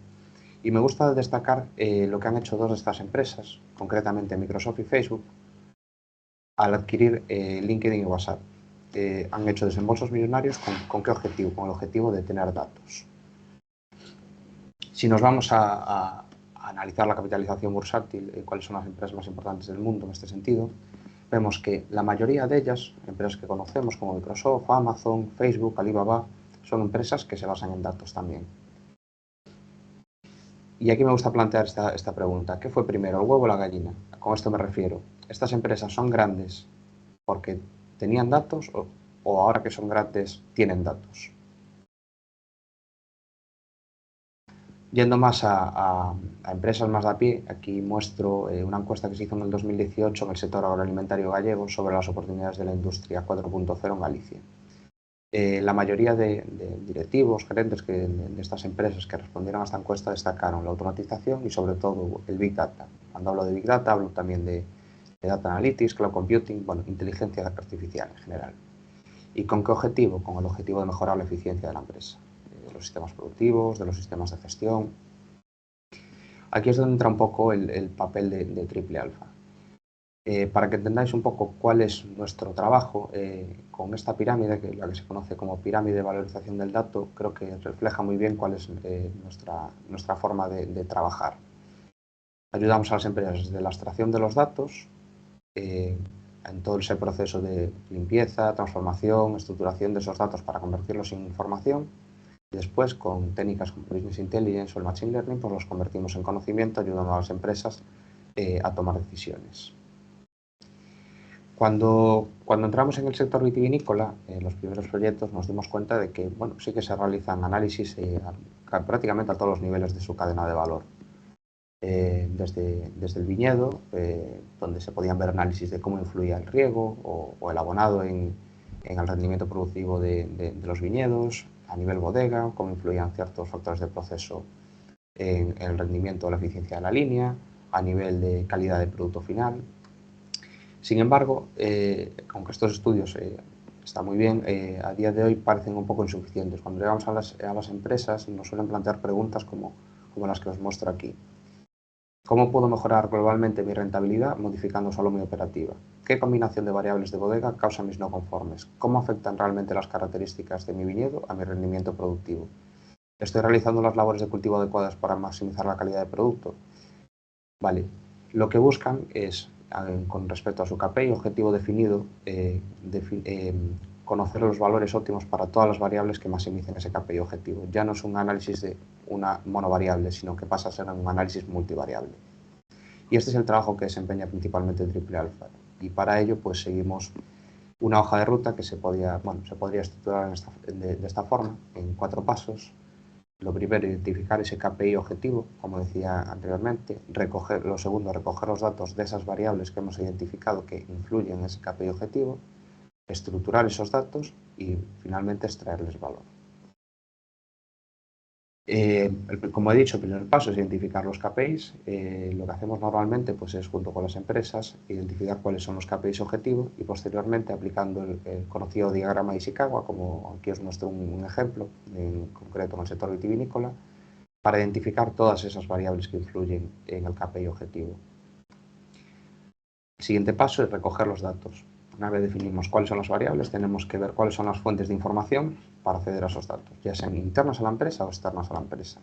Y me gusta destacar lo que han hecho dos de estas empresas, concretamente Microsoft y Facebook, al adquirir LinkedIn y WhatsApp. Han hecho desembolsos millonarios ¿con qué objetivo? Con el objetivo de tener datos. Si nos vamos a analizar la capitalización bursátil, cuáles son las empresas más importantes del mundo en este sentido, vemos que la mayoría de ellas, empresas que conocemos como Microsoft, Amazon, Facebook, Alibaba, son empresas que se basan en datos también. Y aquí me gusta plantear esta pregunta. ¿Qué fue primero, el huevo o la gallina? Con esto me refiero. ¿Estas empresas son grandes porque tenían datos o ahora que son grandes tienen datos? Yendo más a empresas más de a pie, aquí muestro una encuesta que se hizo en el 2018 en el sector agroalimentario gallego sobre las oportunidades de la industria 4.0 en Galicia. La mayoría de directivos, gerentes de estas empresas que respondieron a esta encuesta destacaron la automatización y sobre todo el Big Data. Cuando hablo de Big Data hablo también de Data Analytics, Cloud Computing, bueno, inteligencia artificial en general. ¿Y con qué objetivo? Con el objetivo de mejorar la eficiencia de la empresa, de los sistemas productivos, de los sistemas de gestión. Aquí es donde entra un poco el papel de Triple Alfa. Para que entendáis un poco cuál es nuestro trabajo, con esta pirámide, que es la que se conoce como pirámide de valorización del dato, creo que refleja muy bien cuál es nuestra forma de trabajar. Ayudamos a las empresas desde la extracción de los datos, en todo ese proceso de limpieza, transformación, estructuración de esos datos para convertirlos en información. Y después, con técnicas como Business Intelligence o el Machine Learning, pues los convertimos en conocimiento, ayudando a las empresas a tomar decisiones. Cuando entramos en el sector vitivinícola, en los primeros proyectos nos dimos cuenta de que bueno, sí que se realizan análisis prácticamente a todos los niveles de su cadena de valor. Desde el viñedo, donde se podían ver análisis de cómo influía el riego o el abonado en el rendimiento productivo de los viñedos, a nivel bodega, cómo influían ciertos factores de proceso en el rendimiento o la eficiencia de la línea, a nivel de calidad de producto final. Sin embargo, aunque estos estudios están muy bien, a día de hoy parecen un poco insuficientes. Cuando llegamos a las empresas nos suelen plantear preguntas como las que os muestro aquí. ¿Cómo puedo mejorar globalmente mi rentabilidad modificando solo mi operativa? ¿Qué combinación de variables de bodega causa mis no conformes? ¿Cómo afectan realmente las características de mi viñedo a mi rendimiento productivo? ¿Estoy realizando las labores de cultivo adecuadas para maximizar la calidad de producto? Vale, lo que buscan es, con respecto a su KPI objetivo definido, conocer los valores óptimos para todas las variables que maximicen ese KPI objetivo. Ya no es un análisis de una monovariable, sino que pasa a ser un análisis multivariable. Y este es el trabajo que desempeña principalmente Triple Alfa. Y para ello, pues seguimos una hoja de ruta que se podría estructurar de esta forma, en 4 pasos. Lo primero, identificar ese KPI objetivo, como decía anteriormente. Lo segundo, recoger los datos de esas variables que hemos identificado que influyen en ese KPI objetivo, estructurar esos datos y finalmente extraerles valor. Como he dicho, el primer paso es identificar los KPIs. Lo que hacemos normalmente pues, es, junto con las empresas, identificar cuáles son los KPIs objetivos y posteriormente, aplicando el conocido diagrama de Ishikawa, como aquí os muestro un ejemplo, en concreto en el sector vitivinícola, para identificar todas esas variables que influyen en el KPI objetivo. El siguiente paso es recoger los datos. Una vez definimos cuáles son las variables, tenemos que ver cuáles son las fuentes de información para acceder a esos datos, ya sean internas a la empresa o externas a la empresa.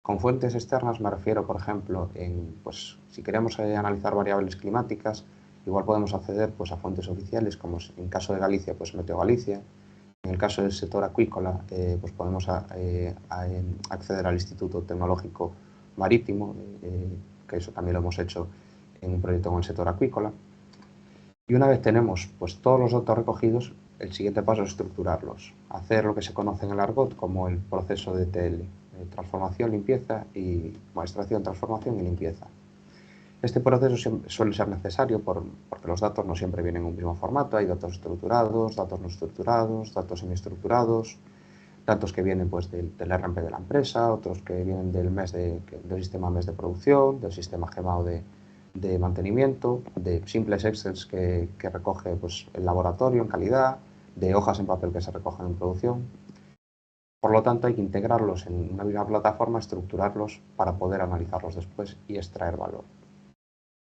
Con fuentes externas me refiero, por ejemplo, pues, si queremos analizar variables climáticas, igual podemos acceder pues, a fuentes oficiales, como en caso de Galicia, pues Meteo Galicia. En el caso del sector acuícola, pues podemos acceder al Instituto Tecnológico Marítimo, que eso también lo hemos hecho en un proyecto con el sector acuícola. Y una vez tenemos pues, todos los datos recogidos, el siguiente paso es estructurarlos, hacer lo que se conoce en el argot como el proceso de ETL, transformación, limpieza y extracción, transformación y limpieza. Este proceso suele ser necesario porque los datos no siempre vienen en un mismo formato. Hay datos estructurados, datos no estructurados, datos semiestructurados, datos que vienen pues, del RMP de la empresa, otros que vienen del sistema mes de producción, del sistema GEMAO de mantenimiento, de simples Excel que recoge pues, el laboratorio en calidad, de hojas en papel que se recogen en producción. Por lo tanto, hay que integrarlos en una misma plataforma, estructurarlos para poder analizarlos después y extraer valor.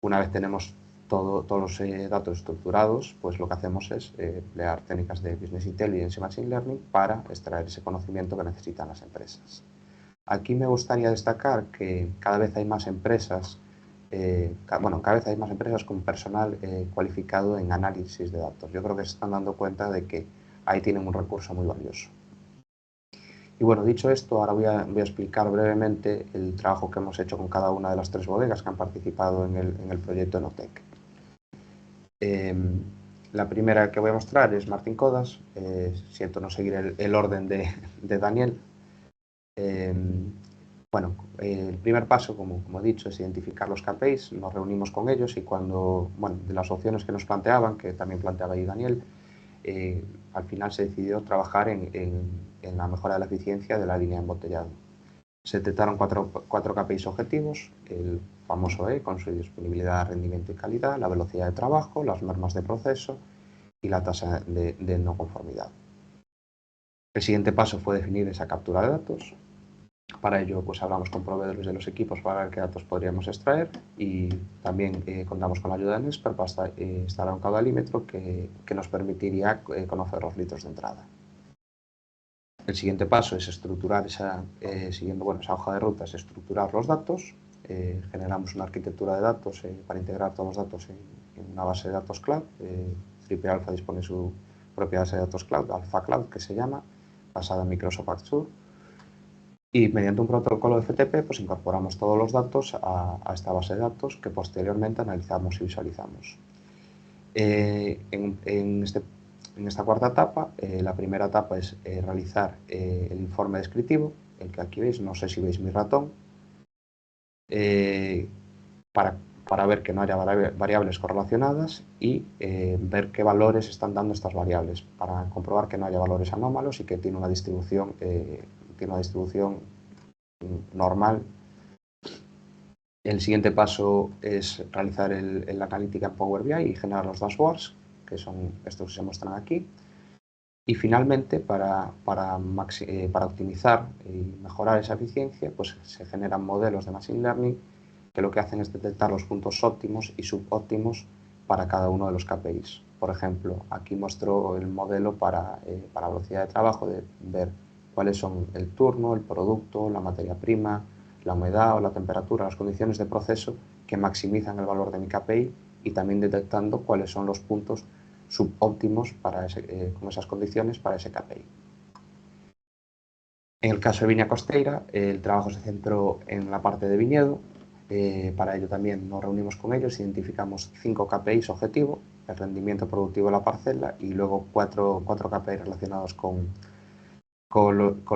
Una vez tenemos todos los datos estructurados, pues lo que hacemos es emplear técnicas de Business Intelligence y Machine Learning para extraer ese conocimiento que necesitan las empresas. Aquí me gustaría destacar que cada vez hay más empresas, con personal cualificado en análisis de datos. Yo creo que se están dando cuenta de que ahí tienen un recurso muy valioso. Y bueno, dicho esto, ahora voy a explicar brevemente el trabajo que hemos hecho con cada una de las 3 bodegas que han participado en el proyecto Enotec. La primera que voy a mostrar es Martín Codas. Siento no seguir el orden de Daniel. Bueno, el primer paso, como he dicho, es identificar los KPIs. Nos reunimos con ellos y de las opciones que nos planteaban, que también planteaba ahí Daniel, al final se decidió trabajar en la mejora de la eficiencia de la línea de embotellado. Se detectaron cuatro KPIs objetivos: el famoso E, con su disponibilidad, rendimiento y calidad, la velocidad de trabajo, las normas de proceso y la tasa de no conformidad. El siguiente paso fue definir esa captura de datos. Para ello, pues hablamos con proveedores de los equipos para ver qué datos podríamos extraer, y también contamos con la ayuda de Nexpert para instalar un caudalímetro que nos permitiría conocer los litros de entrada. El siguiente paso es estructurar siguiendo esa hoja de rutas, estructurar los datos. Generamos una arquitectura de datos para integrar todos los datos en una base de datos cloud. Triple Alpha dispone su propia base de datos cloud, Alpha Cloud, que se llama, basada en Microsoft Azure. Y mediante un protocolo de FTP, pues incorporamos todos los datos a esta base de datos, que posteriormente analizamos y visualizamos. En esta cuarta etapa, la primera etapa es realizar el informe descriptivo, el que aquí veis, no sé si veis mi ratón, para ver que no haya variables correlacionadas y ver qué valores están dando estas variables, para comprobar que no haya valores anómalos y que tiene una distribución normal. El siguiente paso es realizar la analítica en Power BI y generar los dashboards, que son estos que se muestran aquí. Y finalmente, para optimizar y mejorar esa eficiencia, pues se generan modelos de Machine Learning que lo que hacen es detectar los puntos óptimos y subóptimos para cada uno de los KPIs. Por ejemplo, aquí muestro el modelo para velocidad de trabajo, de ver cuáles son el turno, el producto, la materia prima, la humedad o la temperatura, las condiciones de proceso que maximizan el valor de mi KPI, y también detectando cuáles son los puntos subóptimos con esas condiciones para ese KPI. En el caso de Viña Costeira, el trabajo se centró en la parte de viñedo. Para ello también nos reunimos con ellos, identificamos 5 KPIs objetivo: el rendimiento productivo de la parcela, y luego 4 KPIs relacionados con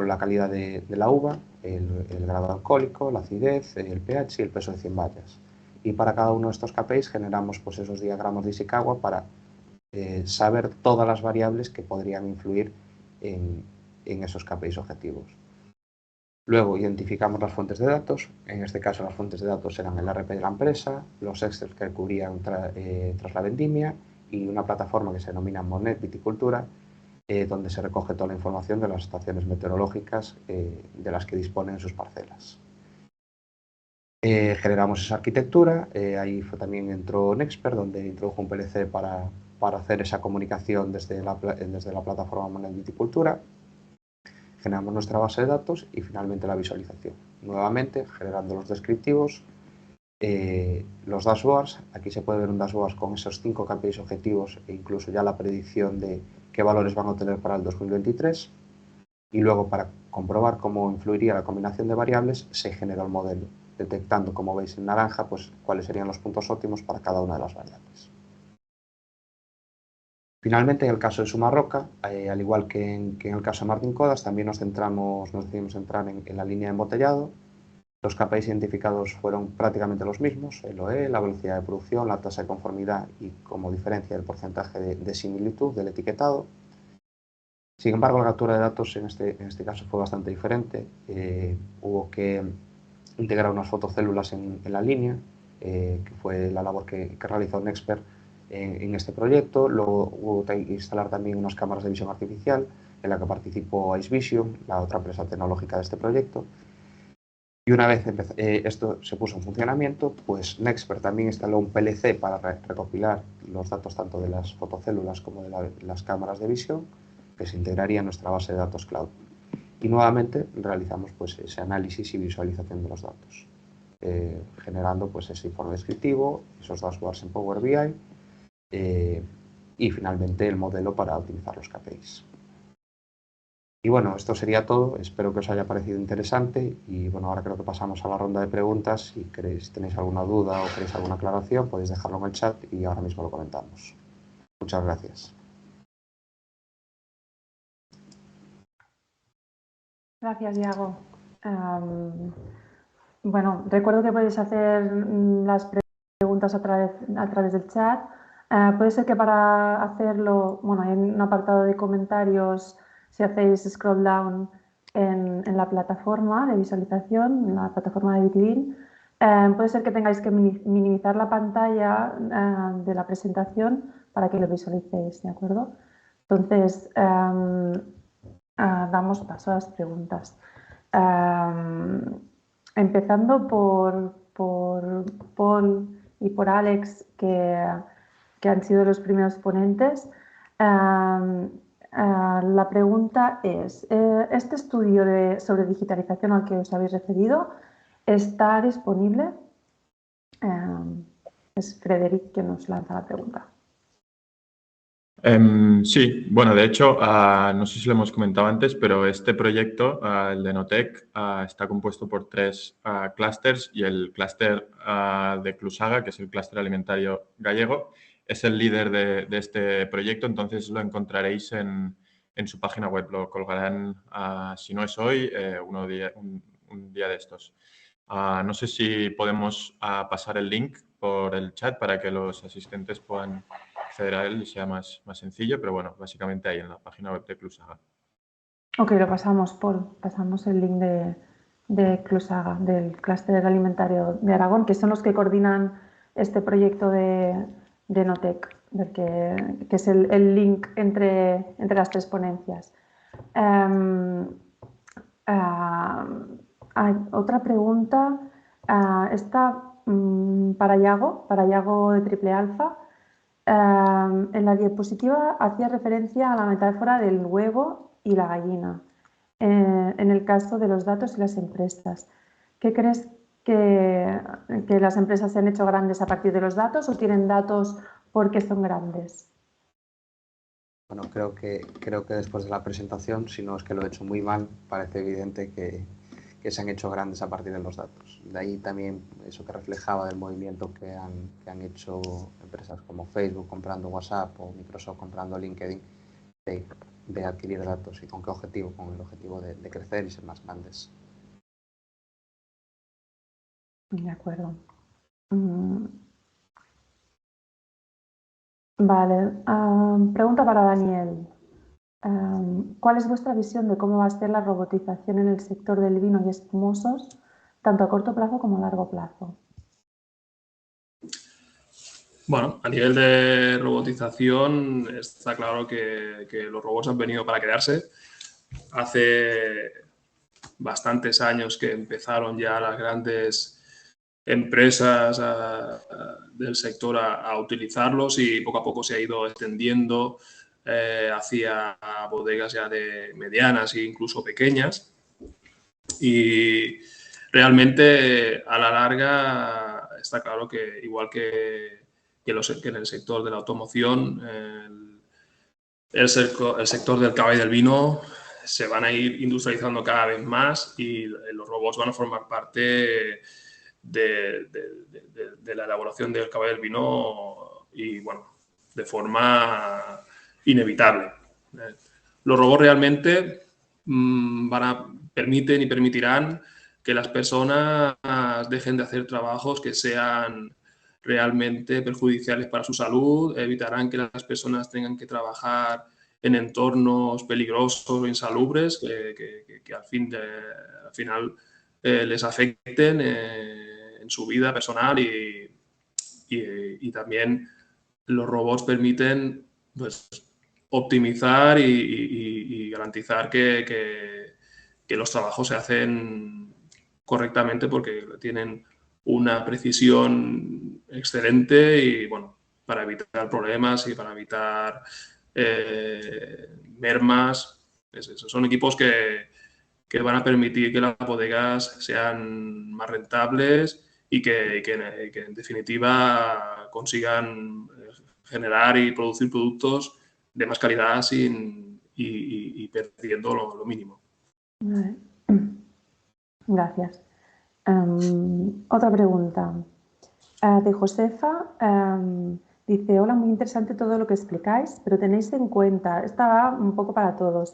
la calidad de la uva, el grado alcohólico, la acidez, el pH y el peso de 100 bayas. Y para cada uno de estos KPIs generamos pues esos diagramas de Ishikawa para saber todas las variables que podrían influir en esos KPIs objetivos. Luego identificamos las fuentes de datos. En este caso las fuentes de datos eran el RP de la empresa, los Excel que cubrían tras la vendimia, y una plataforma que se denomina Monet Viticultura, donde se recoge toda la información de las estaciones meteorológicas de las que disponen sus parcelas. Generamos esa arquitectura. Ahí también entró Nexpert, donde introdujo un PLC para hacer esa comunicación desde la plataforma Monet Viticultura. Generamos nuestra base de datos y finalmente la visualización. Nuevamente, generando los descriptivos, los dashboards. Aquí se puede ver un dashboard con esos 5 KPIs objetivos e incluso ya la predicción de qué valores van a obtener para el 2023. Y luego, para comprobar cómo influiría la combinación de variables, se genera el modelo, detectando, como veis en naranja, pues cuáles serían los puntos óptimos para cada una de las variables. Finalmente, en el caso de Sumarroca, al igual que en el caso de Martín Codas, también nos decidimos centrar en la línea de embotellado. Los KPIs identificados fueron prácticamente los mismos: el OE, la velocidad de producción, la tasa de conformidad y, como diferencia, el porcentaje de similitud del etiquetado. Sin embargo, la captura de datos en este caso fue bastante diferente. Hubo que integrar unas fotocélulas en la línea, que fue la labor que realizó Nexpert en este proyecto. Luego hubo que instalar también unas cámaras de visión artificial en la que participó Ice Vision, la otra empresa tecnológica de este proyecto. Y una vez esto se puso en funcionamiento, pues Nexpert también instaló un PLC para recopilar los datos tanto de las fotocélulas como de las cámaras de visión, que se integraría en nuestra base de datos cloud. Y nuevamente realizamos pues, ese análisis y visualización de los datos, generando pues, ese informe descriptivo, esos dashboards en Power BI y finalmente el modelo para optimizar los KPIs. Y bueno, esto sería todo. Espero que os haya parecido interesante y bueno, ahora creo que pasamos a la ronda de preguntas. Si tenéis alguna duda o queréis alguna aclaración, podéis dejarlo en el chat y ahora mismo lo comentamos. Muchas gracias. Gracias, Iago. Bueno, recuerdo que podéis hacer las preguntas a través del chat. Puede ser que para hacerlo, bueno, hay un apartado de comentarios, si hacéis scroll down en la plataforma de visualización, en la plataforma de Bitibin, puede ser que tengáis que minimizar la pantalla de la presentación para que lo visualicéis, ¿de acuerdo? Entonces, damos paso a las preguntas. Empezando por Paul y por Alex, que han sido los primeros ponentes. La pregunta es, ¿este estudio sobre digitalización al que os habéis referido está disponible? Es Frederic que nos lanza la pregunta. Sí, bueno, de hecho, no sé si lo hemos comentado antes, pero este proyecto, el de Notec, está compuesto por 3 clústeres y el clúster de Clusaga, que es el clúster alimentario gallego, es el líder de este proyecto, entonces lo encontraréis en su página web, lo colgarán, si no es hoy, un día de estos. No sé si podemos pasar el link por el chat para que los asistentes puedan acceder a él y sea más sencillo, pero bueno, básicamente ahí en la página web de Clusaga. Ok, lo pasamos, Paul. Pasamos el link de Clusaga, del clúster alimentario de Aragón, que son los que coordinan este proyecto de Notec, que es el link entre las 3 ponencias. Hay otra pregunta. Esta para Iago de Triple Alfa. En la diapositiva hacía referencia a la metáfora del huevo y la gallina, en el caso de los datos y las empresas. ¿Qué crees que las empresas se han hecho grandes a partir de los datos o tienen datos porque son grandes? Bueno, creo que después de la presentación, si no es que lo he hecho muy mal, parece evidente que se han hecho grandes a partir de los datos. De ahí también eso que reflejaba del movimiento que han hecho empresas como Facebook comprando WhatsApp o Microsoft comprando LinkedIn, de adquirir datos. ¿Y con qué objetivo? Con el objetivo de crecer y ser más grandes. De acuerdo. Vale. Pregunta para Daniel. ¿Cuál es vuestra visión de cómo va a ser la robotización en el sector del vino y espumosos, tanto a corto plazo como a largo plazo? Bueno, a nivel de robotización está claro que los robots han venido para quedarse. Hace bastantes años que empezaron ya las grandes empresas del sector a utilizarlos y poco a poco se ha ido extendiendo hacia bodegas ya de medianas e incluso pequeñas. Y realmente a la larga está claro que igual que en el sector de la automoción, el sector del cava y del vino se van a ir industrializando cada vez más y los robots van a formar parte de la elaboración del cava y del vino y, bueno, de forma inevitable. Los robots realmente permiten y permitirán que las personas dejen de hacer trabajos que sean realmente perjudiciales para su salud, evitarán que las personas tengan que trabajar en entornos peligrosos o insalubres que al final les afecten en su vida personal y también los robots permiten pues, optimizar y garantizar que los trabajos se hacen correctamente porque tienen una precisión excelente y, bueno, para evitar problemas y para evitar mermas. Son equipos que van a permitir que las bodegas sean más rentables y que en definitiva consigan generar y producir productos de más calidad y perdiendo lo mínimo. Vale. Gracias. Otra pregunta. De Josefa, dice, hola, muy interesante todo lo que explicáis, pero tenéis en cuenta, esta va un poco para todos,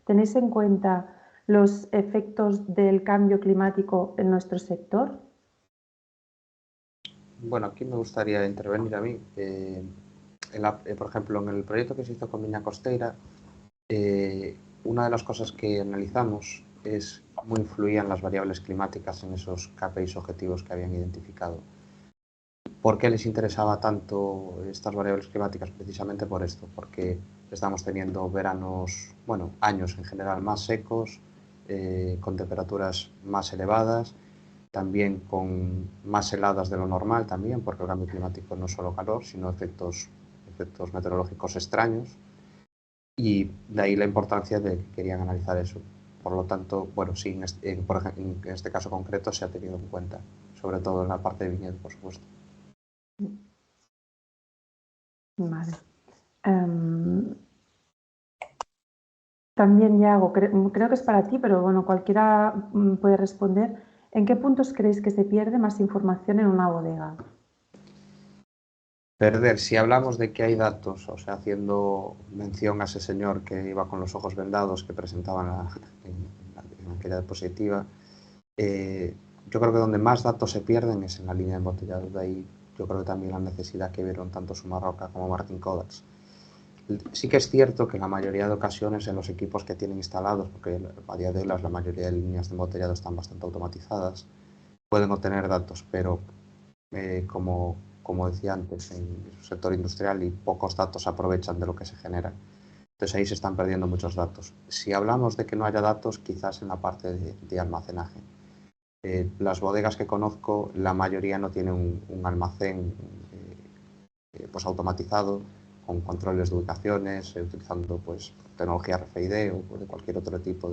¿tenéis en cuenta los efectos del cambio climático en nuestro sector? Bueno, aquí me gustaría intervenir a mí. Por ejemplo, en el proyecto que se hizo con Viña Costeira, una de las cosas que analizamos es cómo influían las variables climáticas en esos KPIs objetivos que habían identificado. ¿Por qué les interesaba tanto estas variables climáticas? Precisamente por esto, porque estamos teniendo veranos, bueno, años en general más secos, con temperaturas más elevadas, también con más heladas de lo normal también, porque el cambio climático no es solo calor, sino efectos meteorológicos extraños, y de ahí la importancia de que querían analizar eso. Por lo tanto, bueno, sí, en este caso concreto se ha tenido en cuenta, sobre todo en la parte de viñedo, por supuesto. Vale. También, Yago, creo que es para ti, pero bueno, cualquiera puede responder. ¿En qué puntos creéis que se pierde más información en una bodega? Perder, si hablamos de que hay datos, o sea, haciendo mención a ese señor que iba con los ojos vendados que presentaban en aquella diapositiva, yo creo que donde más datos se pierden es en la línea de embotellado. De ahí yo creo que también la necesidad que vieron tanto Sumarroca como Martin Kodaks. Sí que es cierto que en la mayoría de ocasiones en los equipos que tienen instalados, porque a día de hoy la mayoría de líneas de embotellado están bastante automatizadas, pueden obtener datos, pero como decía antes, en el sector industrial y pocos datos aprovechan de lo que se genera. Entonces ahí se están perdiendo muchos datos. Si hablamos de que no haya datos, quizás en la parte de almacenaje. Las bodegas que conozco, la mayoría no tienen un almacén pues automatizado, con controles de ubicaciones, utilizando pues, tecnología RFID o de cualquier otro tipo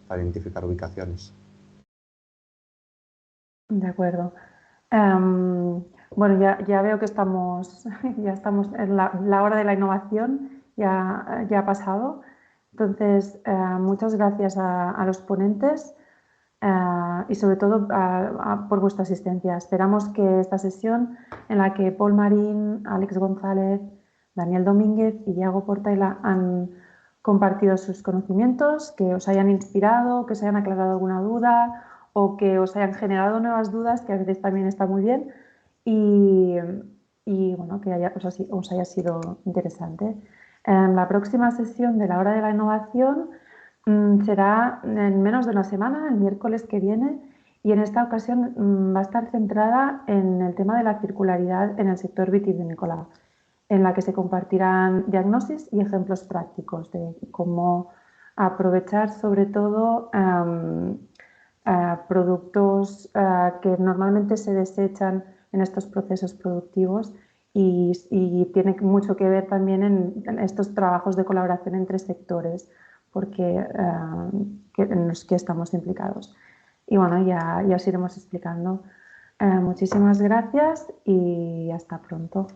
para identificar ubicaciones. De acuerdo. Bueno, ya veo que ya estamos en la hora de la innovación, ya ha pasado. Entonces, muchas gracias a los ponentes y sobre todo por vuestra asistencia. Esperamos que esta sesión en la que Paul Marín, Alex González, Daniel Domínguez y Iago Portaila han compartido sus conocimientos, que os hayan inspirado, que os hayan aclarado alguna duda o que os hayan generado nuevas dudas, que a veces también está muy bien, y bueno, que os haya sido interesante. En la próxima sesión de la hora de la innovación será en menos de una semana, el miércoles que viene, y en esta ocasión va a estar centrada en el tema de la circularidad en el sector vitivinícola, en la que se compartirán diagnosis y ejemplos prácticos de cómo aprovechar sobre todo productos que normalmente se desechan en estos procesos productivos y tiene mucho que ver también en estos trabajos de colaboración entre sectores en los que estamos implicados. Y bueno, ya os iremos explicando. Muchísimas gracias y hasta pronto.